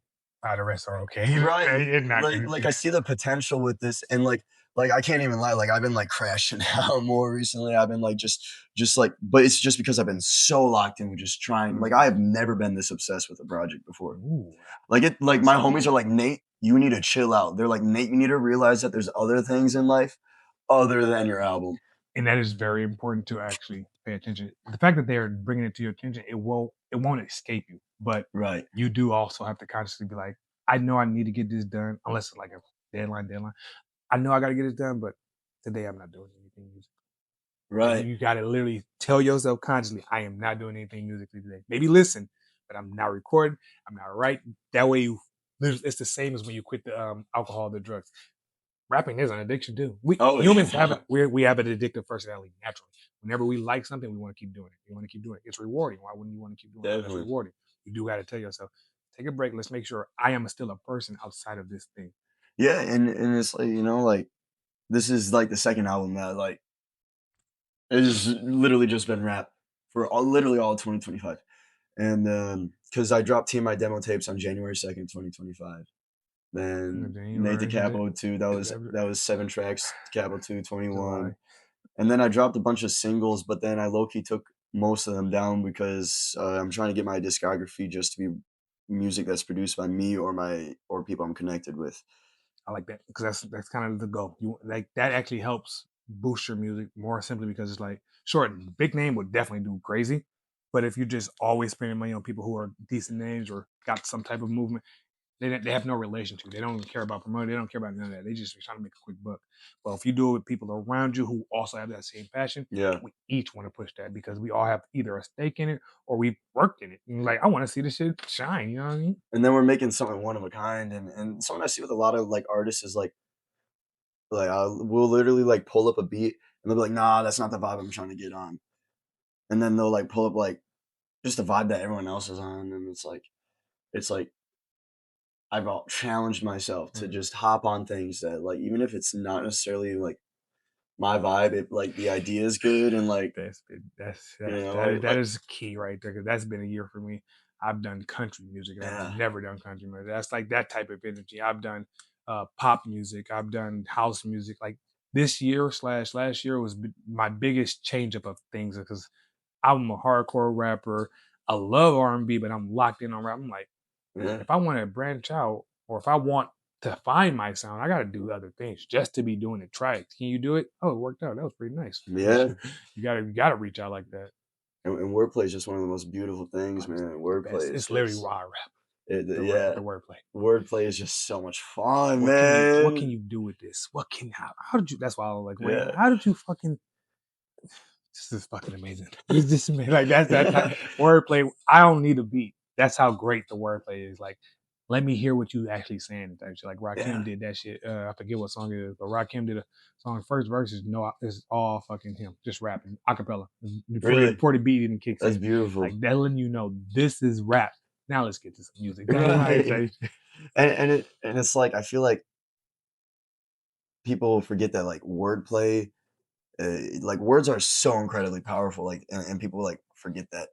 the rest are okay. Right. Like I see the potential with this, and like I can't even lie. Like I've been like crashing out more recently. I've been like just like, but it's just because I've been so locked in with just trying. Like I have never been this obsessed with a project before. Ooh. Like my homies are like, Nate, you need to chill out. They're like, Nate, you need to realize that there's other things in life other than your album. And that is very important to actually pay attention. The fact that they are bringing it to your attention, it won't escape you. But you do also have to consciously be like, I know I need to get this done, unless it's like a deadline. I know I got to get this done, but today I'm not doing anything musically. Right. And you got to literally tell yourself consciously, I am not doing anything musically today. Maybe listen, but I'm not recording. I'm not writing. That way, it's the same as when you quit the alcohol, the drugs. Rapping is an addiction too. Humans have an addictive personality naturally. Whenever we like something, we want to keep doing it. We want to keep doing it. It's rewarding. Why wouldn't you want to keep doing it? It's rewarding. You do got to tell yourself, take a break. Let's make sure I am still a person outside of this thing. Yeah, and it's like, you know, like this is like the second album that like it's literally just been rap for literally all 2025, and because I dropped my demo tapes on January 2nd, 2025. Then Nate Da Capo 2, that was 7 tracks, Capo 2, 21. And then I dropped a bunch of singles, but then I low-key took most of them down because I'm trying to get my discography just to be music that's produced by me or people I'm connected with. I like that because that's kind of the goal. You like that actually helps boost your music more simply because it's like sure, big name would definitely do crazy, but if you're just always spending money on people who are decent names or got some type of movement, they have no relation to. They don't care about promoting. They don't care about none of that. They just trying to make a quick buck. But if you do it with people around you who also have that same passion, Yeah. we each want to push that because we all have either a stake in it or we worked in it. And like I want to see this shit shine. You know what I mean? And then we're making something one of a kind, and something I see with a lot of like artists is like we'll literally like pull up a beat and they'll be like, nah, that's not the vibe I'm trying to get on. And then they'll like pull up like just the vibe that everyone else is on, and it's like I've challenged myself to Mhm. just hop on things that like even if it's not necessarily like my vibe, it like the idea is good and like you know That like is key right there because that's been a year for me. I've done country music and I've yeah never done country music. That's like that type of energy. I've done pop music. I've done house music. Like this year slash last year was my biggest change up of things because I'm a hardcore rapper. I love R&B, but I'm locked in on rap. I'm like yeah if I want to branch out or if I want to find my sound, I got to do other things just to be doing it. Try it. Can you do it? Oh, it worked out. That was pretty nice. yeah. You gotta reach out like that. And wordplay is just one of the most beautiful things, It's man. the best. Wordplay is It's literally just raw rap. yeah. The wordplay. Wordplay is just so much fun, What can man. you do with this? How did you? That's why I was like, wait, Yeah. how did you fucking? This is fucking amazing. This like that's that type wordplay. I don't need a beat. That's how great the wordplay is. Like, let me hear what you actually saying. Like Yeah. Rakim did that shit. I forget what song it is, but Rakim did a song. First verse is no, it's all fucking him, just rapping acapella Really? before the beat even kicks That's in. beautiful. Like that letting you know this is rap. Now let's get to some music. Right. And it's like I feel like people forget that like wordplay, like words are so incredibly powerful. Like and people like forget that.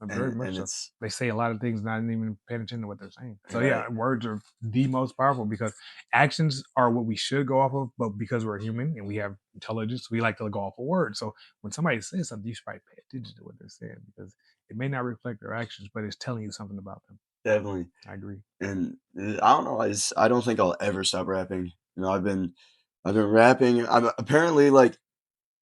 Very much And so. it's They say a lot of things not even paying attention to what they're saying. So right. yeah, words are the most powerful because actions are what we should go off of, but because we're human and we have intelligence, we like to go off of words. So when somebody says something, you should probably pay attention to what they're saying because it may not reflect their actions, but it's telling you something about them. Definitely. I agree. And I don't know. I don't think I'll ever stop rapping. You know, I've been rapping. I'm apparently like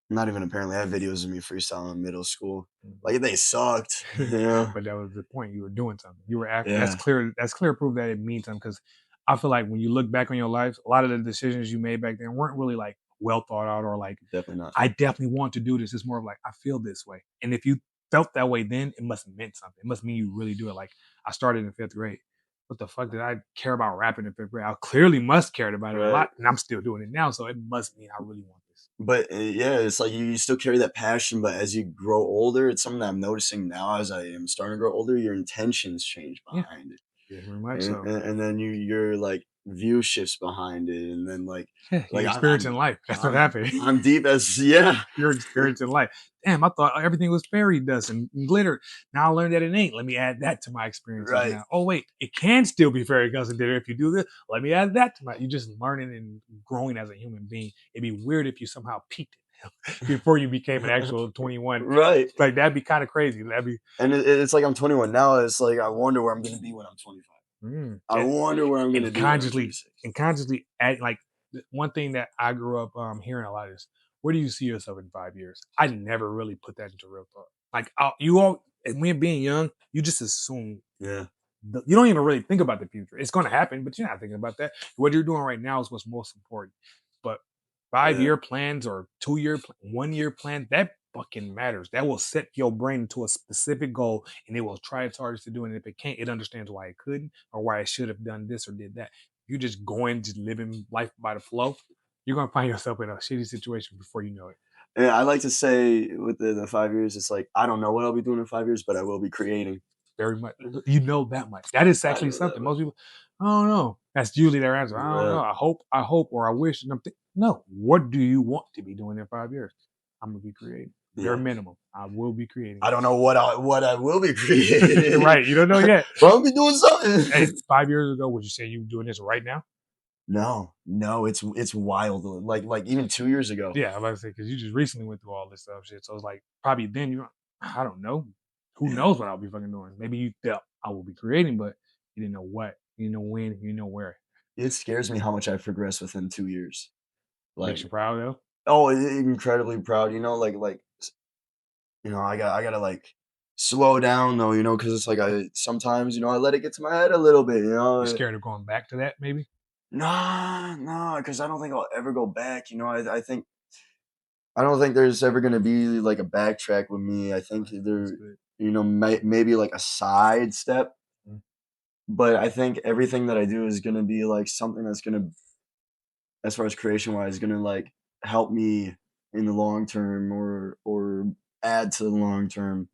not even apparently. I have videos of me freestyling in middle school. Like they sucked. Yeah. But that was the point. You were doing something. You were acting. That's Yeah. clear. That's clear proof that it means something. Because I feel like when you look back on your life, a lot of the decisions you made back then weren't really like well thought out or like Definitely not. I definitely want to do this. It's more of like I feel this way. And if you felt that way then, it must have meant something. It must mean you really do it. Like I started in fifth grade. What the fuck did I care about rapping in fifth grade? I clearly must cared about it a Right. lot, and I'm still doing it now. So it must mean I really want this. But yeah, it's like you still carry that passion, but as you grow older, it's something that I'm noticing now as I am starting to grow older. Your intentions change Yeah, behind it. yeah, very much so. And then your like view shifts behind it, and then Yeah, like you're experiencing life. That's what happened. I'm deep as yeah You're experiencing life. Damn, I thought everything was fairy dust and glitter. Now I learned that it ain't. Let me add that to my experiences right now. Oh wait, it can still be fairy dust and glitter if you do this. Let me add that to my. You're just learning and growing as a human being. It'd be weird if you somehow peaked it before you became an actual 21. right. Like that'd be kind of crazy. That'd be And it's like I'm 21 now. It's like I wonder where I'm gonna be when I'm 25. I and, wonder where I'm gonna and be when I'm consciously 26. and consciously add like one thing that I grew up hearing a lot is where do you see yourself in 5 years? I never really put that into real thought. Like you all, and when being young, you just assume Yeah, you don't even really think about the future. It's going to happen, but you're not thinking about that. What you're doing right now is what's most important. But five yeah. year plans or 2 year, 1 year plan, that fucking matters. That will set your brain into a specific goal and it will try its hardest to do it. And if it can't, it understands why it couldn't or why it should have done this or did that. You're just going, just living life by the flow. You're going to find yourself in a shitty situation before you know it. Yeah, I like to say with the 5 years, it's like I don't know what I'll be doing in 5 years, but I will be creating. Very much. You know that much. That is I actually know that something. much. Most people, I don't know. That's usually their answer. I don't know. Right. I hope, or I wish. And no. What do you want to be doing in 5 years? I'm gonna be creating. Bare Yeah. minimum. I will be creating. I don't know what I will be creating, Right. You don't know but yet. I'll be doing Hey, something. 5 years ago, would you say you doing this right now? No, no, it's wild. Like even 2 years ago. Yeah, I'm about to say because you just recently went through all this stuff shit. So it's like probably then you I don't know. Who knows what I'll be fucking doing? Maybe you thought I will be creating, but you didn't know what, you know when, you know where. It scares me how much I've progressed within 2 years. Makes Like, you proud though. oh, incredibly proud, I gotta, like, slow down though, because it's like I sometimes, I let it get to my head a little bit, You're scared of going back to that, maybe. Nah, nah, because I don't think I'll ever go back, I don't think there's ever gonna be, like, a backtrack with me. I think That's there, good. maybe, like, a side step, Mm. but I think everything that I do is gonna be, like, something that's gonna, as far as creation-wise, gonna, like, help me in the long term or add to the long term.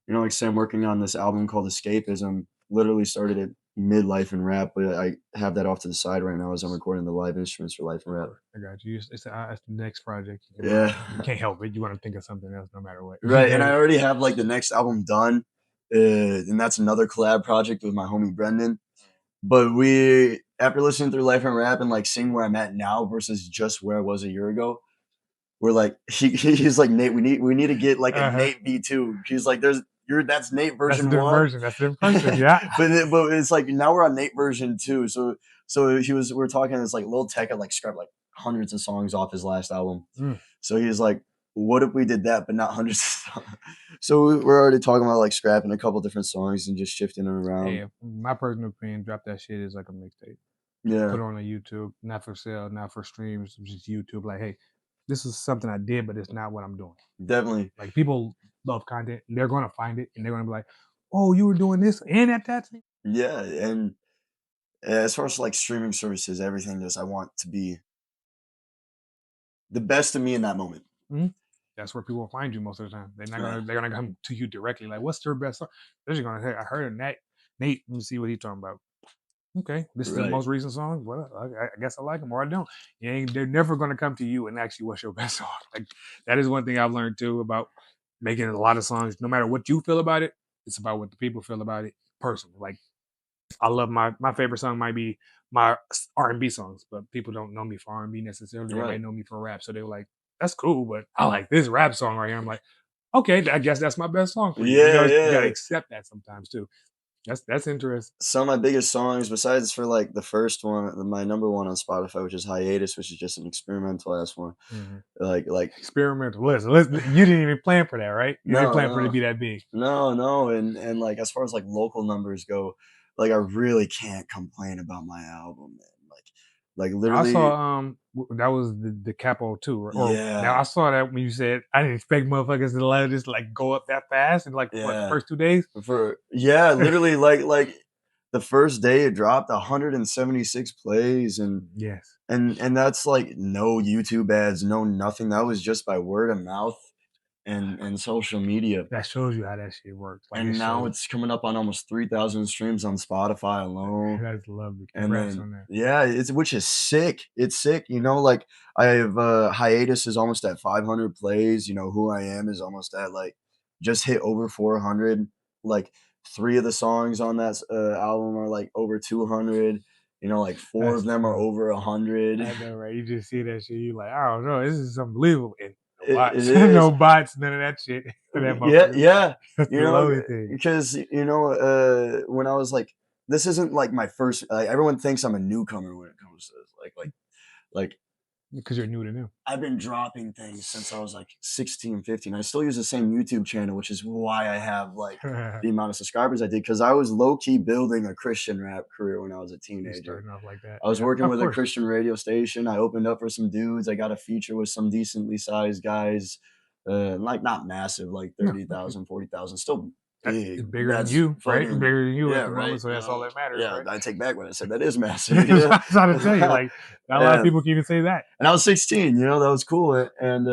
Like I say, I'm working on this album called Escapism. Literally started it midlife and rap, but I have that off to the side right now as I'm recording the live instruments for life and rap. I got you. It's the next project. Yeah. You can't help it. You want to think of something else, no matter what. You Right, and get I it. already have, like, the next album done, and that's another collab project with my homie Brendan. But we after listening through Life and Rap and, like, seeing where I'm at now versus just where I was a year ago, we're like he's like, "Nate, we need to get, like, a Uh-huh. Nate V2." He's like, that's Nate That's a version different 1." version. That's a different person. Yeah. But it's like now we're on Nate version 2. So we're talking, it's like Lil Tecca, like, scrapped, like, hundreds of songs off his last album. Mm. So he's like, "What if we did that, but not hundreds of songs?" So we're already talking about, like, scrapping a couple different songs and just shifting them around. Hey, my personal opinion, drop that shit is like a mixtape. Yeah, Put it on a YouTube, not for sale, not for streams, just YouTube. Like, hey, this is something I did, but it's not what I'm doing. definitely. Like, people love content, and they're gonna find it, and they're gonna be like, "Oh, you were doing this and at that thing." Yeah, and as far as, like, streaming services, everything is, I want to be the best of me in that moment. Mm-hmm. That's where people will find you most of the time. They're not Right. gonna they're gonna come to you directly. Like, what's your best song? They're just gonna say, I heard of Nate. Let me see what he's talking about. Okay, this is the Right. most recent song. Well, I guess I like them or I don't. They're never gonna come to you and ask you what's your best song. Like, that is one thing I've learned too about making a lot of songs. No matter what you feel about it, it's about what the people feel about it personally. Like, I love my favorite song might be my R&B songs, but people don't know me for R&B necessarily. They Right. might know me for rap, so they're like, "That's cool," but I like this rap song right here. I'm like, okay, I guess that's my best song for you. Yeah, You gotta yeah. accept that sometimes too. That's interesting. Some of my biggest songs, besides for, like, the first one, my number one on Spotify, which is Hiatus, which is just an experimental ass one. Mm-hmm. Like Experimental. Listen, you didn't even plan for that, right? You didn't no, plan for it to no. be that big. No, and, like, as far as, like, local numbers go, like, I really can't complain about my album, man. Like I literally, saw that was the Capo too, or now yeah, I saw that when you said I didn't expect motherfuckers to let this like go up that fast in like what the yeah. first 2 days. Literally, like, the first day it dropped 176 plays, and Yes, and that's, like, no YouTube ads, no nothing. That was just by word of mouth and social media. that shows you how that shit works. Like, it And now shows. it's coming up on almost 3,000 streams on Spotify alone. That's lovely. And Congrats then on that. yeah, it's which is sick. It's sick, like, I have, Hiatus is almost at 500 plays, Who I Am is almost at, like, just hit over 400. Like, 3 of the songs on that album are, like, over 200, like, 4 of That's them are true. over 100. I know, right? You just see that shit, you like, I don't know, this is unbelievable. And no It bots, is. no bots, none of that shit. That Yeah, motherfucker. yeah, That's the lonely thing. because, when I was, like, this isn't, like, my first, like, everyone thinks I'm a newcomer when it comes to this, like, Because you're new to them. I've been dropping things since I was, like, 16, 15. I still use the same YouTube channel, which is why I have, like, the amount of subscribers I did, because I was low-key building a Christian rap career when I was a You're teenager. starting off like that. I was Yeah, working of with a course. Christian radio station. I opened up for some dudes. I got a feature with some decently sized guys, like, not massive, like, Yeah, 30,000, 40,000, still it's big. bigger than That's you, right? fucking Bigger than you yeah, at the moment, right? so that's all that matters, Yeah, right? I take back what I said. That is massive. That's what Yeah. I'm trying to tell you. Like, not a lot of And people can even say that. and I was 16, that was cool, and,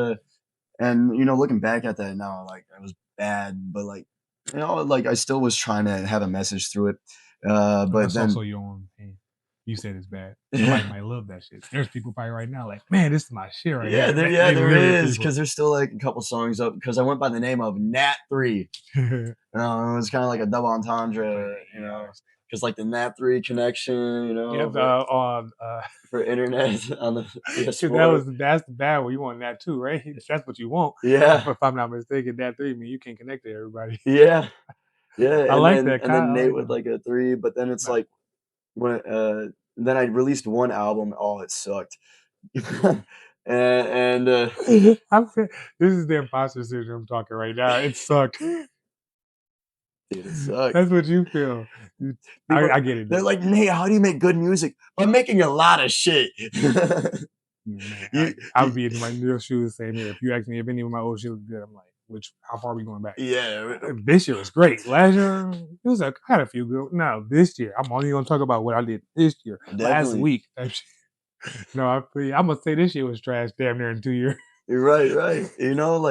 looking back at that now, like, it was bad, but, like, like, I still was trying to have a message through it, but That's also then your own thing. You said it's bad. Somebody yeah. might love that shit. There's people probably right now like, man, this is my shit right Yeah, here. there They there literally is, people. because there's still, like, a couple songs up, because I went by the name of Nat 3. It was kinda like a double entendre, Yeah, because like the NAT3 connection, you Yeah, know, the for internet on the because PS4. that's the bad one. You want that too, right? That's what you want. Yeah, If I'm not mistaken, that three, I mean, you can't connect to everybody. yeah, yeah, I like that. and then I Nate like with that. like a 3, but then it's Nah, like when then I released one album. Oh, it sucked. and I'm saying, this is the imposter syndrome talking right now. It sucked. dude, it sucked. That's what you feel. You, People, I get it they're though. like, Nate, how do you make good music? I'm making a lot of shit. Man, you, I would you, be in my new shoes. Same here. If you ask me if any of my old shoes was good, I'm like, which? How far are we going back? yeah, This year was great. Last year, it was like I had a few good. No, this year, I'm only gonna talk about what I did this year. Last definitely. week, no, I'm gonna say this year was trash. Damn near in 2 years. You're right, right. You know,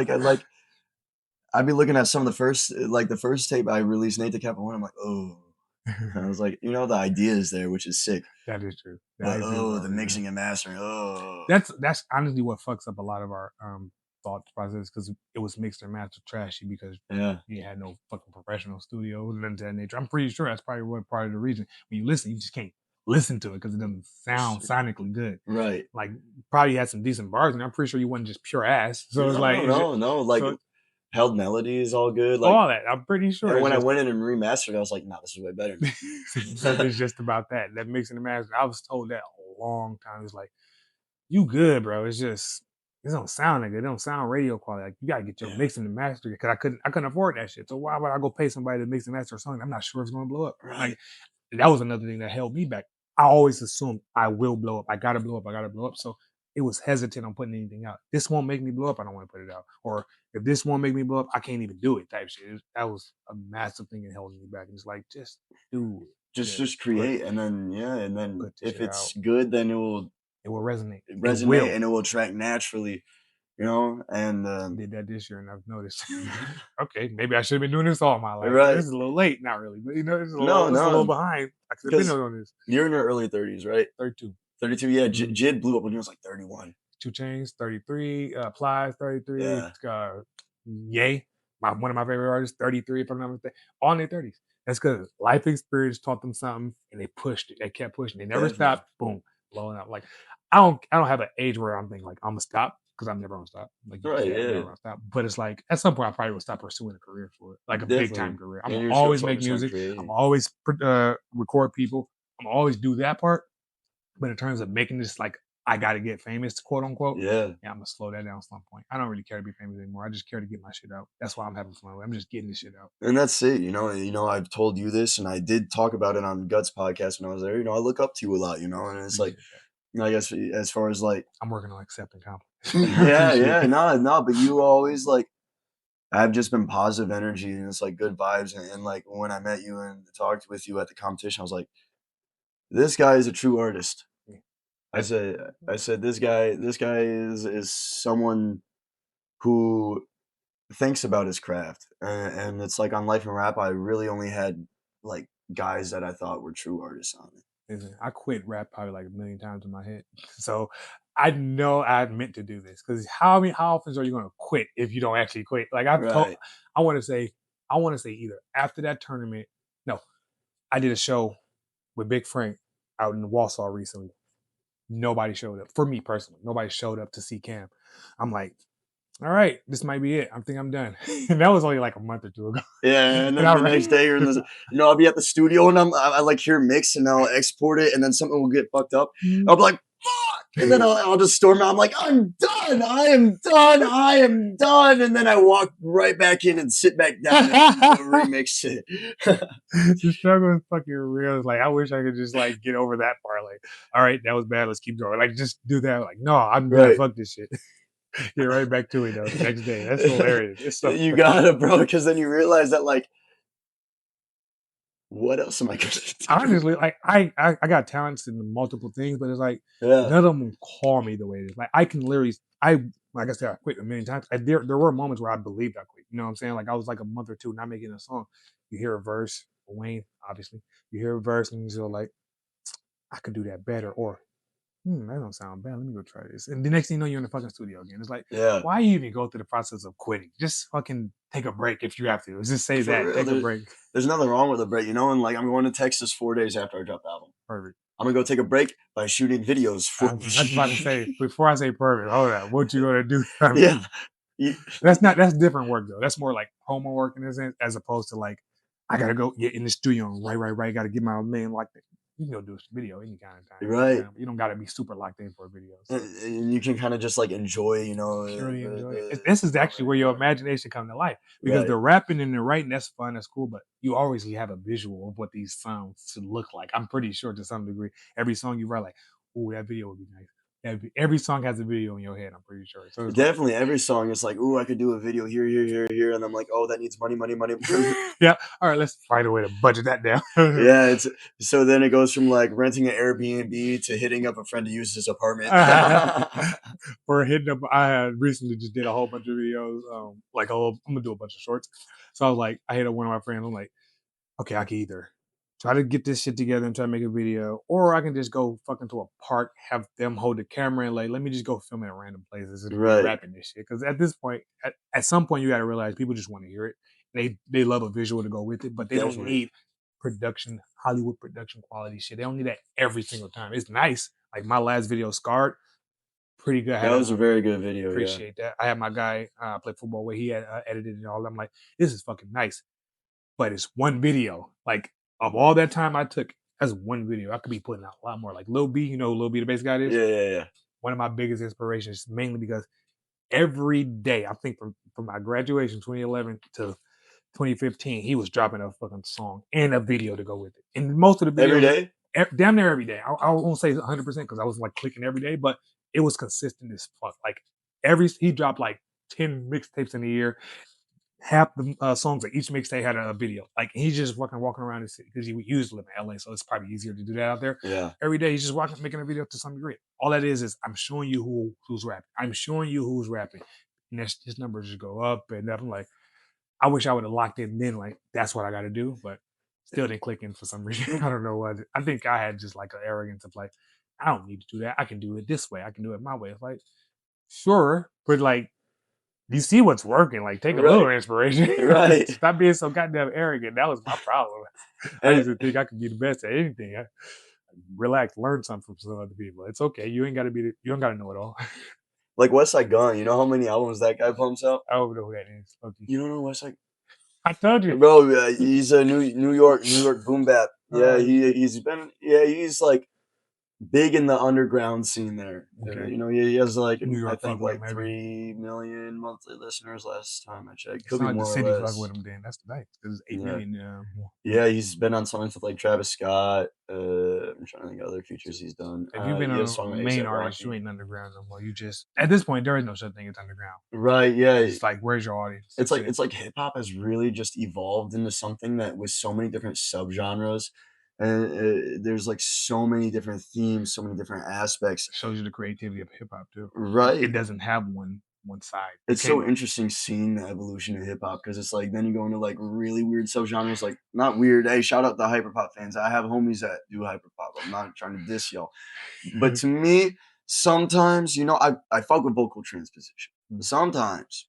I'd be looking at some of the first the first tape I released, Nate Da Capo one. I'm like, oh. I was like, you know, the idea is there, which is sick. That is true. The But ideas oh, are the always there. mixing and mastering. Oh, That's honestly what fucks up a lot of our thought process because it was mixed and mastered trashy because yeah, you had no fucking professional studio and that nature. I'm pretty sure that's probably what part of the reason when you listen, you just can't listen to it because it doesn't sound sonically good. right. Like probably had some decent bars, and I'm pretty sure you wasn't just pure ass. So it's like No, no, no. Like so held melody is all good. Like, all that. I'm pretty sure and it's when I just went in and remastered, I was like, nah, this is way better. so it's just about that. That mixing and mastering. I was told that a long time. It's like you good, bro. It's just it don't sound like it. It don't sound radio quality. Like you gotta get your Yeah, mixing and mastering because I couldn't afford that shit. So why would I go pay somebody to mix and master a song? I'm not sure it's gonna blow up. right. Like that was another thing that held me back. I always assumed I will blow up. I gotta blow up. I gotta blow up. So it was hesitant on putting anything out. This won't make me blow up. I don't want to put it out. Or if this won't make me blow up, I can't even do it. Type shit. That was a massive thing that held me back. And it's like just do it. Just Just create, and then yeah, and then put the if shit out. it's good, then it will It will resonate. It resonate will. and it will track naturally, you know. And Did that this year and I've noticed. Okay, maybe I should have been doing this all my life. right, This is a little late, not really, but no, it's a little no, behind. I could have been because on this. you're in your early 30s, right? 32. 32, yeah. Mm-hmm. Jid blew up when he was like 31. 2 Chains, 33, Plies, 33, Yeah, Yay, one of my favorite artists, 33, if I'm not mistaken, all in their 30s. That's because life experience taught them something and they pushed it. They kept pushing. They never definitely. stopped. Boom, blowing up. Like I don't have an age where I'm thinking like I'm gonna stop because I'm never gonna stop. Like you Right, can't, I'm yeah, never gonna stop. But it's like at some point I probably will stop pursuing a career for it, like a big time definitely. career. I'm And gonna you're just gonna always make focus on music. I'm creating. always record people. I'm gonna always do that part. But in terms of making this like I gotta get famous, quote unquote, Yeah, yeah, I'm gonna slow that down at some point. I don't really care to be famous anymore. I just care to get my shit out. That's why I'm having fun with it. I'm just getting this shit out. and that's it. You know, I've told you this, and I did talk about it on Guts podcast when I was there. You know, I look up to you a lot. You know, and it's like, Appreciate that. you know, I guess as far as like, I'm working on accepting compliments. I yeah, appreciate yeah, it. no, no, but you always like I've just been positive energy, and it's like good vibes. And like when I met you and talked with you at the competition, I was like, this guy is a true artist. That's I said this guy is someone who thinks about his craft. And it's like on Life and Rap, I really only had like guys that I thought were true artists on it. listen, I quit rap probably like a million times in my head. So I know I meant to do this because how often are you gonna quit if you don't actually quit? Like I've told Right. I want to say either after that tournament. No, I did a show with Big Frank out in Warsaw recently. Nobody showed up for me personally. Nobody showed up to see Cam. I'm like, all right, this might be it. I think I'm done. And that was only like a month or two ago. Yeah, and And then the next day you're in the, you know, I'll be at the studio and I like hear mix and I'll export it and then something will get fucked up. I'll be like, fuck, and then I'll just storm out. I'm like, I'm done. I am done. I am done. And then I walk right back in and sit back down and remix it. The struggle is fucking real. It's like I wish I could just like get over that part. Like, all right, that was bad. Let's keep going. Like, just do that. Like, no, I'm done. Right. Fuck this shit. Get right back to it though. The next day. That's hilarious. It's so You gotta, bro, because then you realize that like, what else am I gonna do? honestly, like I got talents in multiple things, but it's like Yeah. none of them call me the way it is. Like I can literally, I like I said, I quit a million times. There were moments where I believed I quit. You know what I'm saying? Like I was like a month or two not making a song. You hear a verse, Wayne, obviously. You hear a verse and you're like, I could do that better, or That don't sound bad. Let me go try this. And the next thing you know, you're in the fucking studio again. It's like, Yeah, why you even go through the process of quitting? Just fucking take a break if you have to. Just say for that. real. Take a break. There's nothing wrong with a break, you know. And like, I'm going to Texas 4 days after I drop the album. Perfect. I'm gonna go take a break by shooting videos I for. was about to say, before I say perfect, hold on. What you gonna do? Yeah, you- That's different work though. That's more like homework in a sense, as opposed to like I gotta go get in the studio and right. Gotta get my man like that. You can go do a video any kind of time. You know what I'm right. saying? You don't gotta be super locked in for a video. So And you can kind of just like enjoy, you know, purely enjoy it. the This is actually moment, where your right? imagination come to life because Right. the rapping and the writing that's fun, that's cool, but you always have a visual of what these sounds should look like. I'm pretty sure to some degree, every song you write, like, oh, that video would be nice. Every song has a video in your head. I'm pretty sure. So it's like, Definitely every song is like, "Ooh, I could do a video here," and I'm like, "Oh, that needs money, money, money." yeah, all right, let's find a way to budget that down. Yeah, it's so then it goes from like renting an Airbnb to hitting up a friend to use his apartment. For hitting up, I had recently just did a whole bunch of videos. Like, I'm gonna do a bunch of shorts. So I was like, I hit up one of my friends. I'm like, okay, I can either try to get this shit together and try to make a video, or I can just go fucking to a park, have them hold the camera, and like, let me just go film it at random places and be Right. rapping this shit. Because at this point, at some point, you got to realize people just want to hear it. They love a visual to go with it, but they don't Definitely. need production, Hollywood production quality shit. They don't need that every single time. It's nice. Like my last video, Scarred, pretty good. I That had was a very good video, yeah. appreciate that. I had my guy play football where he had edited and all. I'm like, this is fucking nice, but it's one video. Like of all that time I took, that's one video. I could be putting out a lot more. Like Lil B, you know who Lil B the bass guy is? Yeah. One of my biggest inspirations, mainly because every day, I think from my graduation 2011 to 2015, he was dropping a fucking song and a video to go with it. And most of the Every videos, day? damn near every day. I won't say 100% because I was like clicking every day, but it was consistent as fuck. Like he dropped like 10 mixtapes in a year. Half the songs of each mixtape had a video. Like he's just fucking walking around the city because he used to live in LA, so it's probably easier to do that out there. Yeah. Every day he's just walking, making a video to some degree. All that is I'm showing you who's rapping. I'm showing you who's rapping, and his numbers just go up and up. I'm like, I wish I would have locked in then. Like that's what I got to do, but still didn't click in for some reason. I don't know what. I think I had just like an arrogance of like, I don't need to do that. I can do it this way. I can do it my way. It's like, sure, but like you see what's working. Like, take a Right. little inspiration. Right. Stop being so goddamn arrogant. That was my problem. I And used to think I could be the best at anything. Relax, learn something from some other people. It's okay. You ain't got to you don't got to know it all. like West Side Gun, you know how many albums that guy pumps out? I don't know who that is. Okay. You don't know West Side? I told you. Bro, he's a New York boom bap. Yeah, Uh, he's like big in the underground scene there. okay. You know, he has like New I York fuck think with him, like maybe. 3 million monthly listeners last time I checked. It's Could be not like the more or city fuck less. with him. Then that's the nice because 8 Yeah. million. Yeah, he's been on songs with like Travis Scott. I'm trying to think of other features he's done. If you've been He has a a song with main A$AP artist, you Rocky. ain't underground no more. You just at this point there is no such thing as underground. Right, yeah. It's like where's your audience? It's like hip hop has really just evolved into something that with so many different subgenres, and there's like so many different themes, so many different aspects. Shows you the creativity of hip hop too. It Right. doesn't have one side. You It's so can't. interesting seeing the evolution of hip hop because it's like then you go into like really weird subgenres, like not weird. Hey, shout out the hyperpop fans. I have homies that do hyperpop. I'm not trying to diss y'all, but to me, sometimes you know I fuck with vocal transposition. Sometimes,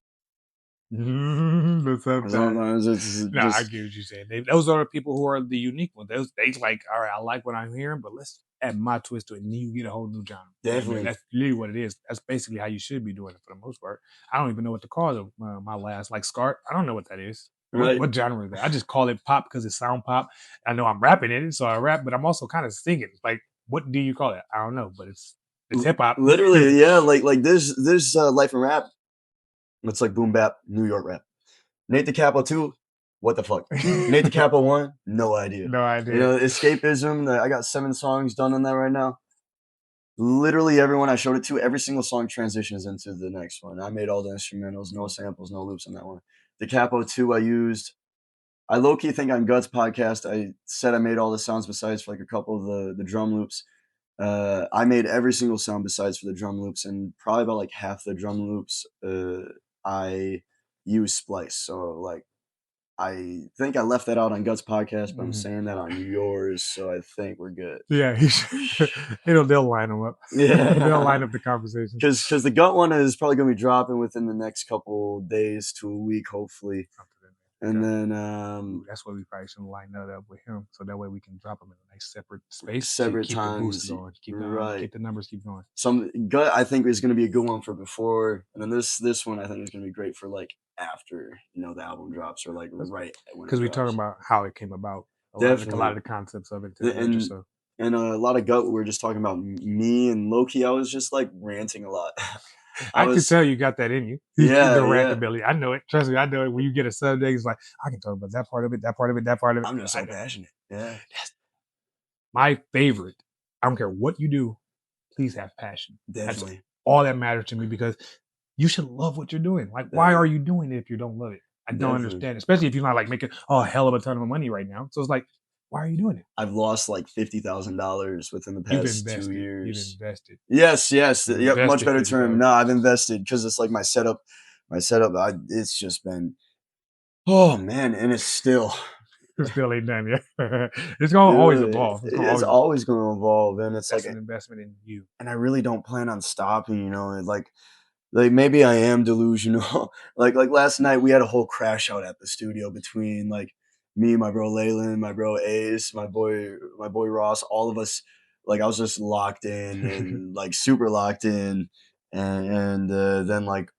That's a fact. sometimes it's No, I just get what you're saying. Those are the people who are the unique ones. They like, all right, I like what I'm hearing, but let's add my twist to it, and then you get a whole new genre. You know what I mean? definitely That's really what it is. That's basically how you should be doing it for the most part. I don't even know what to call it. My last like Scar. I don't know what that is. right. What genre is that? I just call it pop because it's sound pop. I know I'm rapping in it, so I rap, but I'm also kind of singing. Like, what do you call it? I don't know, but it's hip hop. Literally, yeah, like there's life and rap. It's like boom bap, New York rap. Nate Da Capo 2, what the fuck? Nate Da Capo 1, no idea. No idea. You know, escapism. I got 7 songs done on that right now. Literally everyone I showed it to, every single song transitions into the next one. I made all the instrumentals, no samples, no loops on that one. The Capo 2 I low-key think on Guts podcast, I said I made all the sounds besides for like a couple of the drum loops. I made every single sound besides for the drum loops, and probably about like half the drum loops I use splice. So like I think I left that out on Guts podcast, but I'm Mhm. saying that on yours, so I think we're good. Yeah, he should. They'll line them up. They'll line Yeah, up the conversations. because the gut one is probably gonna be dropping within the next couple days to a week, hopefully. Something And like that. then Ooh, that's why we probably should line that up with him, so that way we can drop them in a nice separate space to separate keep the boost times, going, right? keep the numbers keep going. Some gut I think is gonna be a good one for before, and then this one I think is gonna be great for like after the album drops or like right when it Because we talking drops. about how it came about, a lot Definitely. of the concepts of it, things The- of nature. and So and a lot of gut we were just talking about me and Loki. I was just like ranting a lot. I I could was tell you got that in you, the yeah, rant yeah. ability. I know it. Trust me, I know it. When you get a Sunday, it's like I can talk about that part of it, that part of it, that part of it. I'm just I so know. passionate. Yeah, My favorite. I don't care what you do. Please have passion. That's definitely. all that matters to me because you should love what you're doing. Like, why are Definitely. you doing it if you don't love it? I don't Definitely. understand, especially if you're not like making a hell of a ton of money right now. So it's like, why are you doing it? I've lost like $50,000 within the You've past two invested. You've years. invested. Yes, yes. You've Yep, much invested better term. 50,000. No, I've invested because it's like my setup. My setup, it's just been, oh man, and it's still, It still ain't done yet. It's gonna always dude, evolve. It's gonna it's always evolve. always going to evolve, and it's like, That's an investment in you. and I really don't plan on stopping. And like maybe I am delusional. Like last night we had a whole crash out at the studio between like me, my bro Leyland, my bro Ace, my boy Ross, all of us. Like I was just locked in and like super locked in, and then like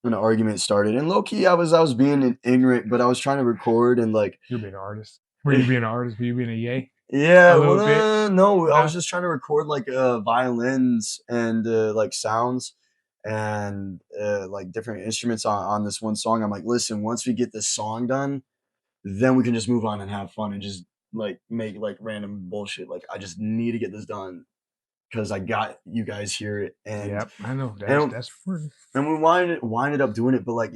an argument started. And low key, I was being ignorant, but I was trying to record and like You're being an artist. Were you being an artist? Were you being a yay? yeah, A well, little bit? no, I was No? just trying to record like violins and like sounds and like different instruments on this one song. I'm like, listen, once we get this song done, then we can just move on and have fun and just like make like random bullshit. Like I just need to get this done because I got you guys here, and Yep, I know. and That's free. and we winded up doing it, but like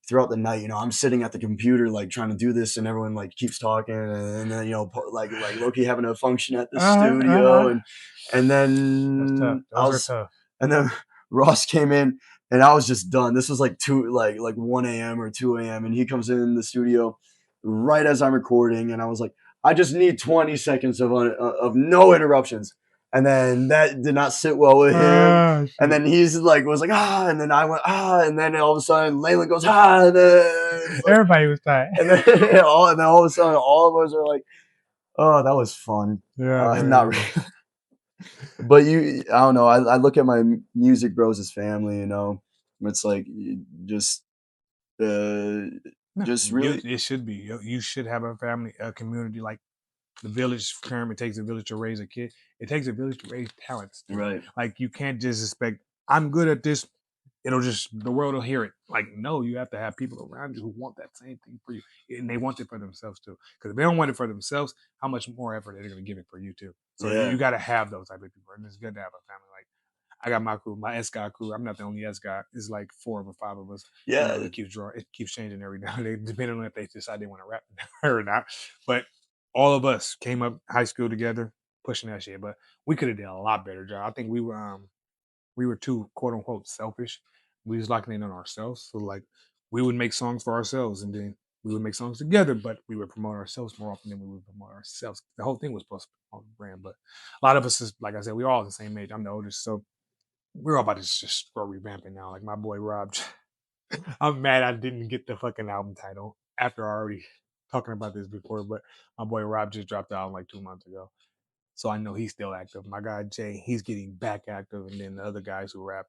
throughout the night, I'm sitting at the computer like trying to do this, and everyone like keeps talking, and then like Loki having a function at the Uh-huh, studio, uh-huh. and That's tough. then Those are tough. and then Ross came in, and I was just done. This was like 1 a.m. or 2 a.m., and he comes in the studio right as I'm recording, and I was like, I just need 20 seconds of no interruptions. And then that did not sit well with him. Ah, And shit. then he's like, was like, ah, and then I went, ah, and then all of a sudden Leyland goes, ah, and then it's like, Everybody was tired. and then all of a sudden all of us are like, oh, that was fun. Yeah, Not man. really, but I don't know. I look at my music bros as family. It's like uh, No, just really it should be. You should have a family, a community like the village term. It takes a village to raise a kid. It takes a village to raise talents too. right. Like you can't just expect I'm good at this. It'll just the world will hear it. Like no, you have to have people around you who want that same thing for you, and they want it for themselves too. Because if they don't want it for themselves, how much more effort are they going to give it for you too? So Yeah, you got to have those type of people, and it's good to have a family like I got my crew, my SGOD crew. I'm not the only SGOD. It's like 4 or 5 of us. yeah, It keeps drawing. It keeps changing every now and then, depending on if they decide they want to rap or not. But all of us came up high school together, pushing that shit. But we could have done a lot better job. I think we were too quote unquote selfish. We was locking in on ourselves. So like we would make songs for ourselves, and then we would make songs together. But we would promote ourselves more often than we would promote ourselves. The whole thing was supposed to be on the brand, but a lot of us is like I said, we're all the same age. I'm the oldest, so we're all about to just start revamping now. Like my boy Rob, I'm mad I didn't get the fucking album title after already talking about this before, but my boy Rob just dropped the album like 2 months ago. So I know he's still active. My guy Jay, he's getting back active, and then the other guys who rap,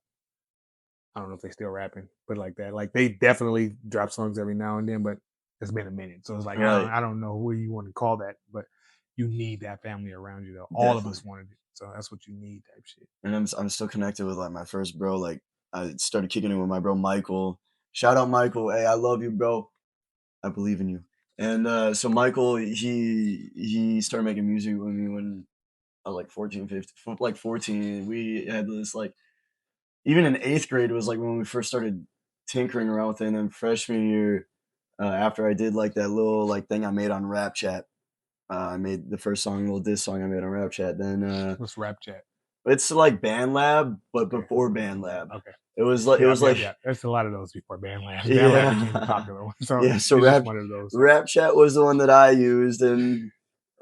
I don't know if they still rapping, but like that, like they definitely drop songs every now and then, but it's been a minute, so it's like right. I don't know what you want to call that, but you need that family around you though. All of Definitely. us wanted it, so that's what you need, type shit. And I'm still connected with like my first bro. Like I started kicking it with my bro Michael. Shout out Michael. Hey, I love you, bro. I believe in you. And so Michael, he started making music with me when I was like 14, 15, from like 14. We had this like even in eighth grade was like when we first started tinkering around with it. And then freshman year, after I did like that little like thing I made on Rap Chat, I made the first song, little diss song I made on Rap Chat. Then Let's rap chat. It's like BandLab, but Okay. before BandLab. Okay. It was like Yeah. There's a lot of those before BandLab. BandLab became the yeah. popular one, so Yeah, so it's just one of those. Rap Chat was the one that I used, and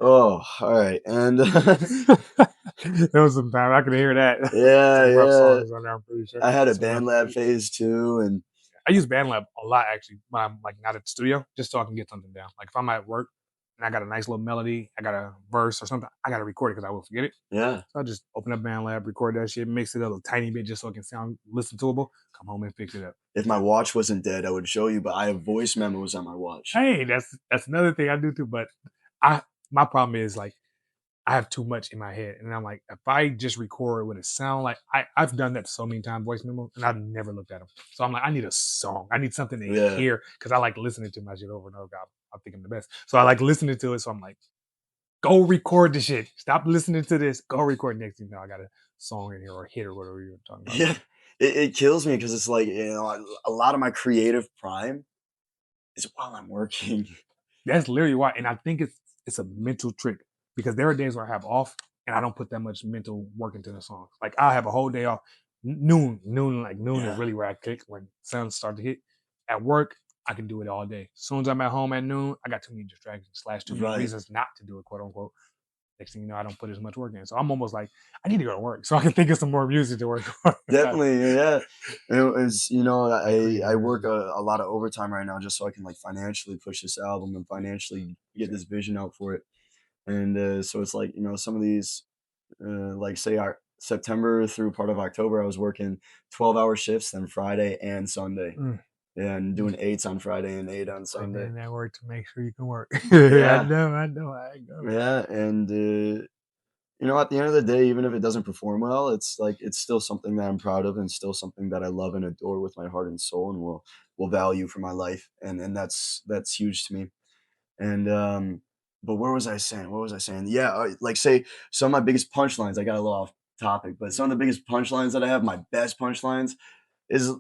oh, all right, and There was some time I could hear that. yeah, Some rough yeah, songs on there. I'm pretty sure I had a some rough BandLab beats. phase too, and I use BandLab a lot actually when I'm like not at the studio, just so I can get something down. Like if I'm at work and I got a nice little melody, I got a verse or something, I gotta record it because I will forget it. yeah. So I just open up BandLab, record that shit, mix it up a tiny bit just so it can sound listen toable. Come home and fix it up. If my watch wasn't dead, I would show you, but I have voice memos on my watch. Hey, that's another thing I do too. But I my problem is like I have too much in my head, and I'm like, if I just record what it sound like, I've done that so many times, voice memos, and I've never looked at them. So I'm like, I need a song, I need something to Yeah, hear because I like listening to my shit over and over. I think I'm the best, so I like listening to it. So I'm like, go record the shit. Stop listening to this. Go record. Next thing you know, I got a song in here or a hit or whatever you're talking about. yeah. It kills me because it's like a lot of my creative prime is while I'm working. That's literally why, and I think it's a mental trick because there are days where I have off and I don't put that much mental work into the songs. Like I'll have a whole day off, noon is Yeah, really where I click when suns start to hit. At work, I can do it all day. As soon as I'm at home at noon, I got too many distractions slash too many right. reasons not to do it, quote unquote. Next thing you know, I don't put as much work in. So I'm almost like, I need to go to work so I can think of some more music to work on. Definitely, yeah. It's That I creative work energy. a lot of overtime right now just so I can like financially push this album and financially get Sure. this vision out for it. And so it's like some of these like say our September through part of October, I was working 12-hour shifts then Friday and Sunday. Mm. Yeah, and doing eights on Friday and eight on Putting Sunday. in that work to make sure you can work. I Yeah, know, I know. yeah, and at the end of the day, even if it doesn't perform well, it's like it's still something that I'm proud of and still something that I love and adore with my heart and soul and will value for my life. And that's huge to me. And but where was I saying? What was I saying? Yeah, like say some of my biggest punchlines, I got a little off topic, but some of the biggest punchlines that I have, my best punchlines is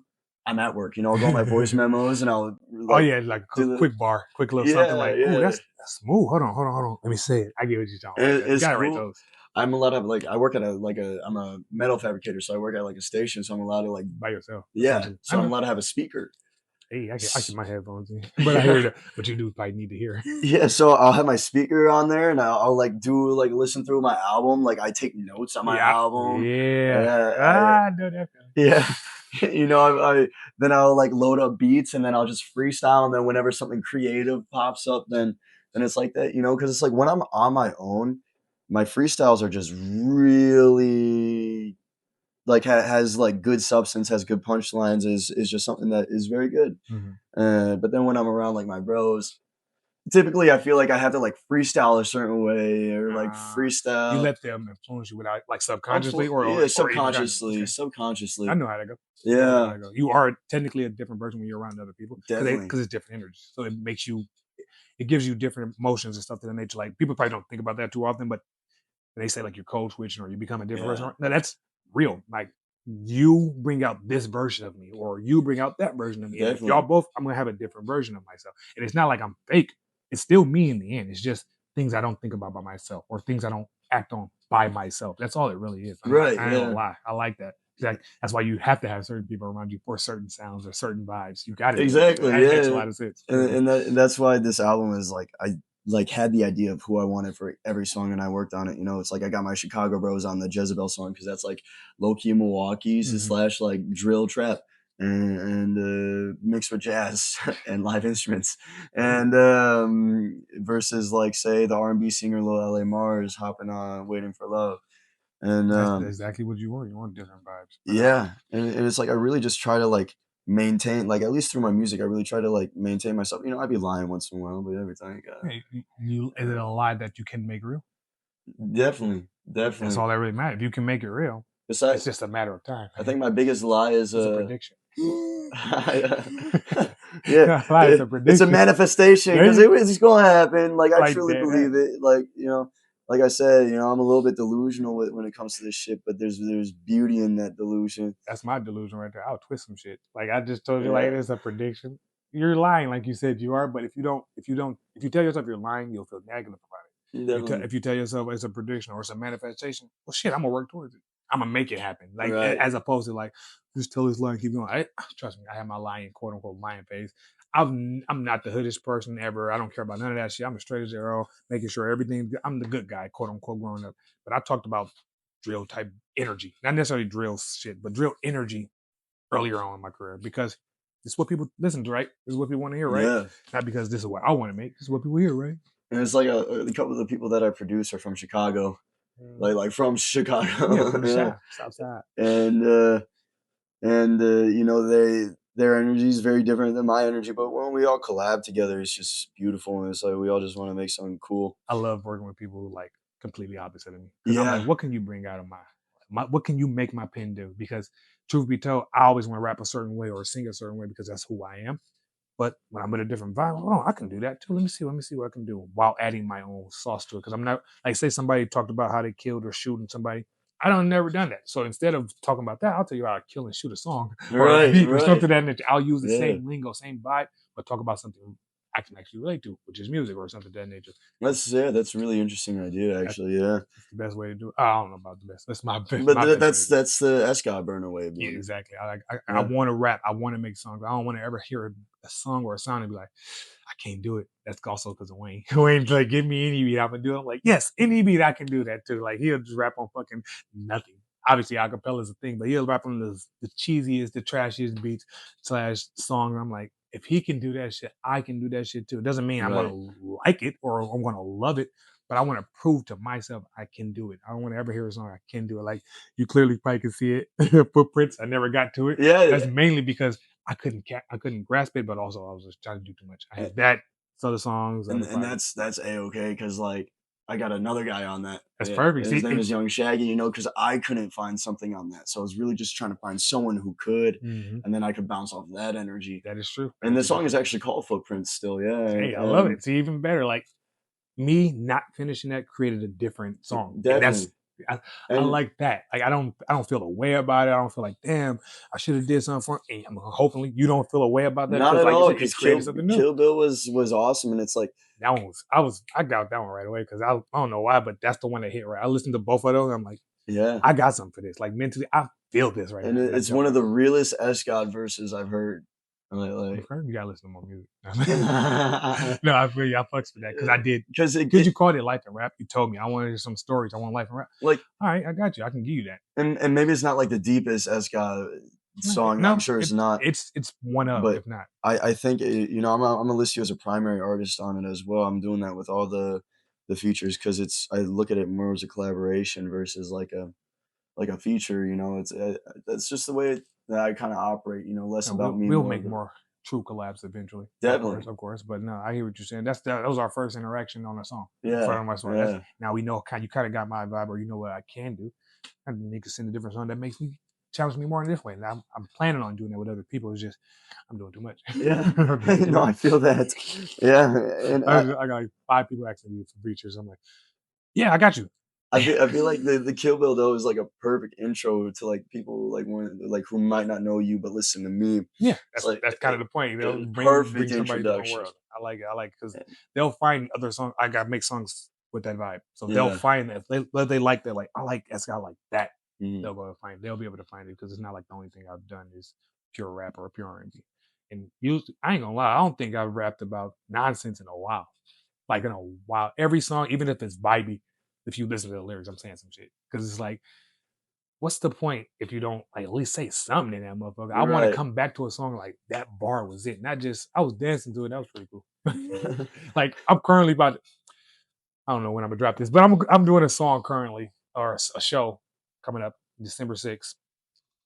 I'm at work. I'll go on my voice memos and I'll Oh like yeah, like do the quick bar, quick little something yeah, like, "Ooh, yeah. that's smooth. Hold on. Let me say it. I get what you're talking about. You It's gotta write cool. those I'm allowed to have like I work at I'm a metal fabricator, so I work at like a station, so I'm allowed to like by yourself, yeah, essentially. I so I'm know. allowed to have a speaker. Hey, I keep S- my headphones in, but I Yeah. hear that. What you do probably need to hear. Yeah, so I'll have my speaker on there and I'll like do like listen through my album, like I take notes on my Yeah, album. yeah. I I know that feeling. yeah. I then I'll like load up beats and then I'll just freestyle and then whenever something creative pops up then it's like that, because it's like when I'm on my own, my freestyles are just really like has like good substance, has good punchlines, is just something that is very good. Mhm. But then when I'm around like my bros, typically I feel like I have to like freestyle a certain way or like Uh, you freestyle. let them influence you without, like, subconsciously Yeah, or even consciously. subconsciously, Okay, I subconsciously. know how to go. Definitely know how Yeah, to go. You are technically a different person when you're around other people definitely. because it's different energy. So it makes you, it gives you different emotions and stuff to the nature. Like people probably don't think about that too often, but when they say like you're code switching or you become a different Yeah, person, no, that's real. Like you bring out this version of me, or you bring out that version of me, and if y'all definitely. both, I'm gonna have a different version of myself. And it's not like I'm fake. It's still me in the end. It's just things I don't think about by myself, or things I don't act on by myself. That's all it really is. Right, I ain't gonna yeah. lie. I like that. That's why you have to have certain people around you for certain sounds or certain vibes. You got to do it. Exactly, That makes a yeah. lot of sense. And that's why this album is like I like had the idea of who I wanted for every song and I worked on it. It's like I got my Chicago Bros on the Jezebel song because that's like low key Milwaukee's Mhm. slash like drill trap and mixed with jazz and live instruments. Hey, And versus like say the R&B singer Lil LA Mars hopping on Waiting for Love. And that's exactly what you want. You want different vibes. I know. yeah, and it's like I really just try to like maintain, like at least through my music, I really try to like maintain myself. I'd be lying once in a while, but every time, Hey, is it a lie that you can make real? definitely, That's definitely. all that really matters. If you can make it real, it's Besides, just a matter of time. I think my biggest lie is It's a prediction. yeah, Not a lie, it's a it's a prediction. manifestation There because you it's gonna happen. Like I like truly that. believe it. Like like I said, I'm a little bit delusional when it comes to this shit, but there's beauty in that delusion. That's my delusion right there. I'll twist some shit. Like I just told you, like Yeah, it's a prediction. You're lying, like you said you are. But if you tell yourself you're lying, you'll feel negative about it. definitely. If you tell yourself it's a prediction or it's a manifestation, well, shit, I'm gonna work towards it. I'm gonna make it happen. Like Right. as opposed to like just tell this line, keep going. Trust me, I have my lion, quote unquote, lion phase. I'm not the hoodest person ever. I don't care about none of that shit. I'm as straight as arrow, making sure everything. I'm the good guy, quote unquote, growing up. But I talked about drill type energy, not necessarily drill shit, but drill energy earlier on in my career because this is what people listen to, right? This is what people want to hear, right? Yeah. Not because this is what I want to make. This is what people hear, right? And it's like a couple of the people that I produce are from Chicago, Mm. from Yeah, Chicago. from the Yeah. shop, south side. And you know, their energy is very different than my energy, but when we all collab together, it's just beautiful, and it's like we all just want to make something cool. I love working with people who like completely opposite of me because I'm like, Yeah. what can you bring out of what can you make my pen do? Because truth be told, I always want to rap a certain way or sing a certain way because that's who I am. But when I'm in a different vibe, oh, I can do that too. Let me see what I can do while adding my own sauce to it. Because I'm not like say somebody talked about how they killed or shooting somebody. I don't never done that. So instead of talking about that, I'll tell you how to kill and shoot a song or a Right, beat or right. something that nature. I'll use the Yeah. same lingo, same vibe, but talk about something I can actually relate to, which is music or something of that nature. That's a really interesting idea, That's, actually. Yeah. that's the best way to do it. I don't know about the best. That's my best, But my best way to do it. that's the SGOD Burner way of Yeah, doing it. exactly. I Yeah. want to rap. I want to make songs. I don't want to ever hear a song or a sound and be like, I can't do it. That's also because of Wayne. Wayne's like, give me any beat, I'm gonna do it. I'm like, yes, any beat I can do that too. Like he'll just rap on fucking nothing. Obviously, acapella is a thing, but he'll rap on the cheesiest, the trashiest beats slash song. I'm like, if he can do that shit, I can do that shit too. It doesn't mean I'm Right. gonna like it or I'm gonna love it, but I want to prove to myself I can do it. I don't want to ever hear a song I can do it. Like you clearly probably can see it. Footprints. I never got to it. That's Yeah. mainly because I couldn't grasp it, but also I was just trying to do too much. I had that, other songs, other And projects. that's a-okay because like I got another guy on that. That's Yeah, perfect. and his See, name is Young Shaggy. You know, because I couldn't find something on that, so I was really just trying to find someone who could, mhm, and then I could bounce off that energy. that is true. That And is the a good song is point. actually called Footprints still. Yeah, Hey, I love and it. See, even better. Like me not finishing that created a different song, and that's definitely. I And like that. Like I don't feel a way about it. I don't feel like damn I should have did something for. It. And hopefully you don't feel a way about that not because at like you all, said, it because created something new. Kill Bill was awesome, and it's like, That one I got that one right away because I don't know why, but that's the one that hit right. I listened to both of those. I'm like, yeah, I got something for this. Like mentally, I feel this right and now. And I it's jump. one of the realest SGOD verses I've heard. Like, Okay, you gotta listen to more music. because No, I feel you. I fucks with that because I did. Because you called it life and rap. You told me I wanted some stories. I want life and rap. like, All right, I got you. I can give you that. and maybe it's not like the deepest SGOD song. I'm No, sure it's not, it's one of, but if not. I think you know, I'm gonna list you as a primary artist on it as well. I'm doing that with all the features because it's I look at it more as a collaboration versus like a feature. You know, it's that's just the way that I kind of operate. You know, less And about me, we'll more make of the more true collabs eventually. definitely. Of course. But no, I hear what you're saying. That was our first interaction on a song. In front Yeah, of my song. That's yeah, now we know you kind of got my vibe, or you know what I can do. And you can send a different song that makes me challenge me more in this way. And I'm planning on doing that with other people. It's just I'm doing too much. yeah. I'm doing too No, much. I feel that. Yeah, and I got like 5 people asking me for features. I'm like, yeah, I got you. I feel like the Kill Bill though is like a perfect intro to like people like one like who might not know you but listen to me. Yeah, It's like that's kind of the point. You know, perfect bring somebody into my introduction. world. I like it. I like because they'll find other songs. I got to make songs with that vibe, so they'll Yeah. find that if they like that. Like I like that's got like that. Mhm. They'll go to find. They'll be able to find it because it's not like the only thing I've done is pure rap or pure R&B. And usually, I ain't gonna lie, I don't think I've rapped about nonsense in a while. Like in a while, every song, even if it's vibey, if you listen to the lyrics, I'm saying some shit because it's like what's the point if you don't like at least say something in that motherfucker? I want to Right. come back to a song like that bar was it, not just I was dancing to it. That was pretty cool. Like I'm currently about. I don't know when I'm gonna drop this, but I'm doing a song currently or a show coming up December 6th,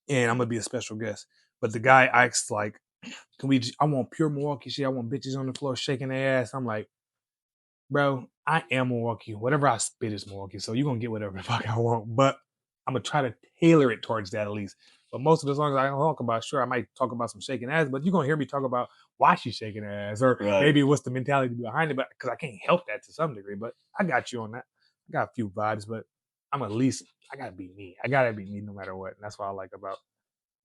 and I'm gonna be a special guest. But the guy asked like, "Can we? I want pure Milwaukee shit. I want bitches on the floor shaking their ass." I'm like, bro, I am Milwaukee. Whatever I spit is Milwaukee. So you're gonna get whatever the fuck I want. But I'm gonna try to tailor it towards that at least. But most of the songs I talk about, sure, I might talk about some shaking ass, but you're gonna hear me talk about why she's shaking her ass, or Right. maybe what's the mentality behind it, but because I can't help that to some degree. But I got you on that. I got a few vibes, but I'm at least I gotta be me. I gotta be me no matter what. And that's what I like about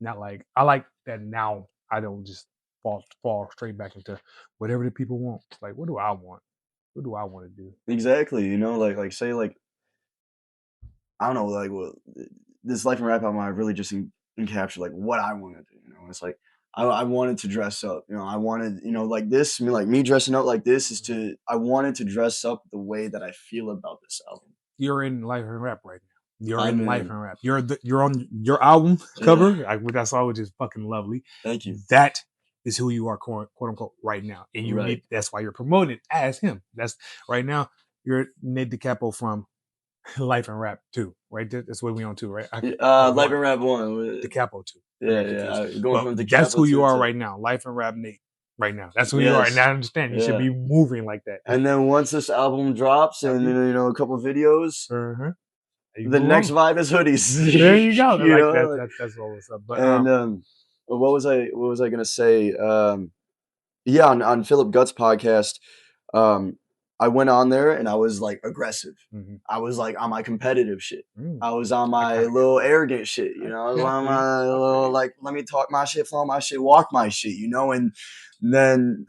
not like I like that now I don't just fall straight back into whatever the people want. Like, what do I want? What do I want to do? Exactly. You know, like say like I don't know, like what this Life and Rap album, I really just encapsulate like what I want to do. You know, it's like I wanted to dress up. You know, I wanted, you know, like this. I mean, like me dressing up like this is to. I wanted to dress up the way that I feel about this album. You're in Life and Rap right now. You're I'm in Life in. and Rap. You're on your album Yeah. cover, which I saw, which is fucking lovely. Thank you. That is who you are, quote unquote, right now, and you Right. need. That's why you're promoted as him. That's right now. You're Nate Da Capo from Life and Rap 2, right? That's what we on 2, right? Life and Rap 1. Da Capo 2. Yeah. Going from Da That's Capo who you are to right now. Life and Rap Nate. Right now, that's who you are, and I understand you should be moving like that. And then once this album drops, and you know, a couple of videos, the next vibe is hoodies. There you go. That's all what's up. But and what was I gonna say? Yeah, on Philip Gutt's podcast, I went on there and I was like aggressive. I was like on my competitive shit. I was on my little arrogant shit, you know. I was on my little like, let me talk my shit, flow my shit, walk my shit, you know. And then,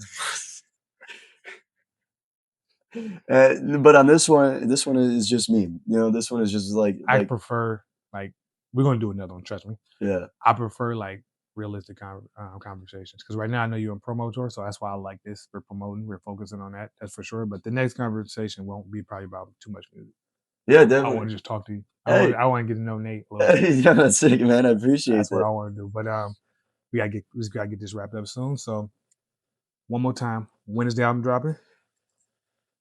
but on this one is just me. You know, this one is just like I prefer like we're gonna do another one. Trust me. Yeah, I prefer like realistic conversations because right now I know you're in promo tour, so that's why I like this. We're promoting, we're focusing on that. That's for sure. But the next conversation won't be probably about too much music. Yeah, definitely. I want to just talk to you. I want to get to know Nate a little bit. Yeah, that's sick, man. I appreciate that's that. what I want to do. But we gotta get this wrapped up soon. So one more time, when is the album dropping?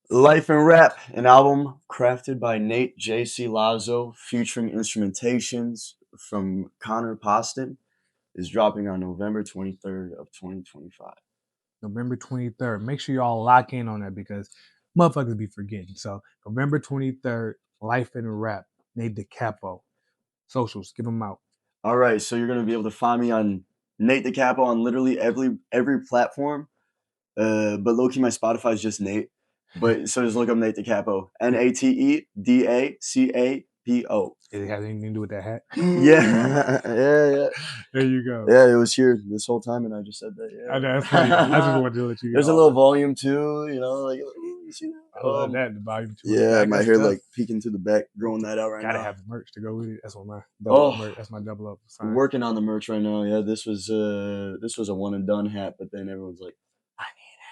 Life and Rap, an album crafted by Nate J.C. Lazo, featuring instrumentations from Connor Poston, is dropping on November 23rd of 2025. November 23rd. Make sure y'all lock in on that because motherfuckers be forgetting. So November 23rd, Life and Rap, Nate Da Capo. Socials, give them out. All right, so you're gonna be able to find me on Nate Da Capo on literally every platform. But low-key, my Spotify is just Nate. But so just look up Nate Da Capo. NateDaCapo. It has anything to do with that hat? Yeah. There you go. Yeah, it was here this whole time, and I just said that. Yeah. I know, that's funny. I just wanted to let you know. There's a little volume too, you know, like you see that? I love that, the volume 2. Yeah, my hair like peeking to the back, growing that out right now. Gotta have the merch to go with it. That's what my double merch. That's my double up sign. Working on the merch right now. Yeah, this was a one and done hat, but then everyone's like,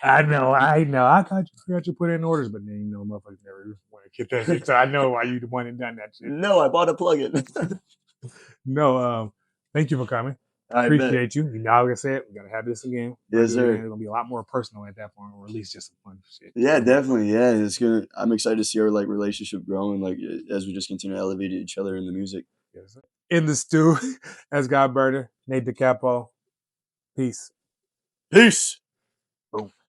I know. I forgot you put in orders, but then you know, motherfuckers never want to get that shit. So I know why you the one and done that shit. No, I bought a plugin. No, thank you for coming. I appreciate you. You know, like I said, we're gonna have this again. Yes, sir. It's gonna be a lot more personal at that point, or at least just some fun shit. Yeah, definitely. Yeah, it's gonna. I'm excited to see our like relationship grow and like as we just continue to elevate each other in the music. Yes, sir. In the stew, SGOD Burna, Nate Da Capo. Peace. Peace. Boom.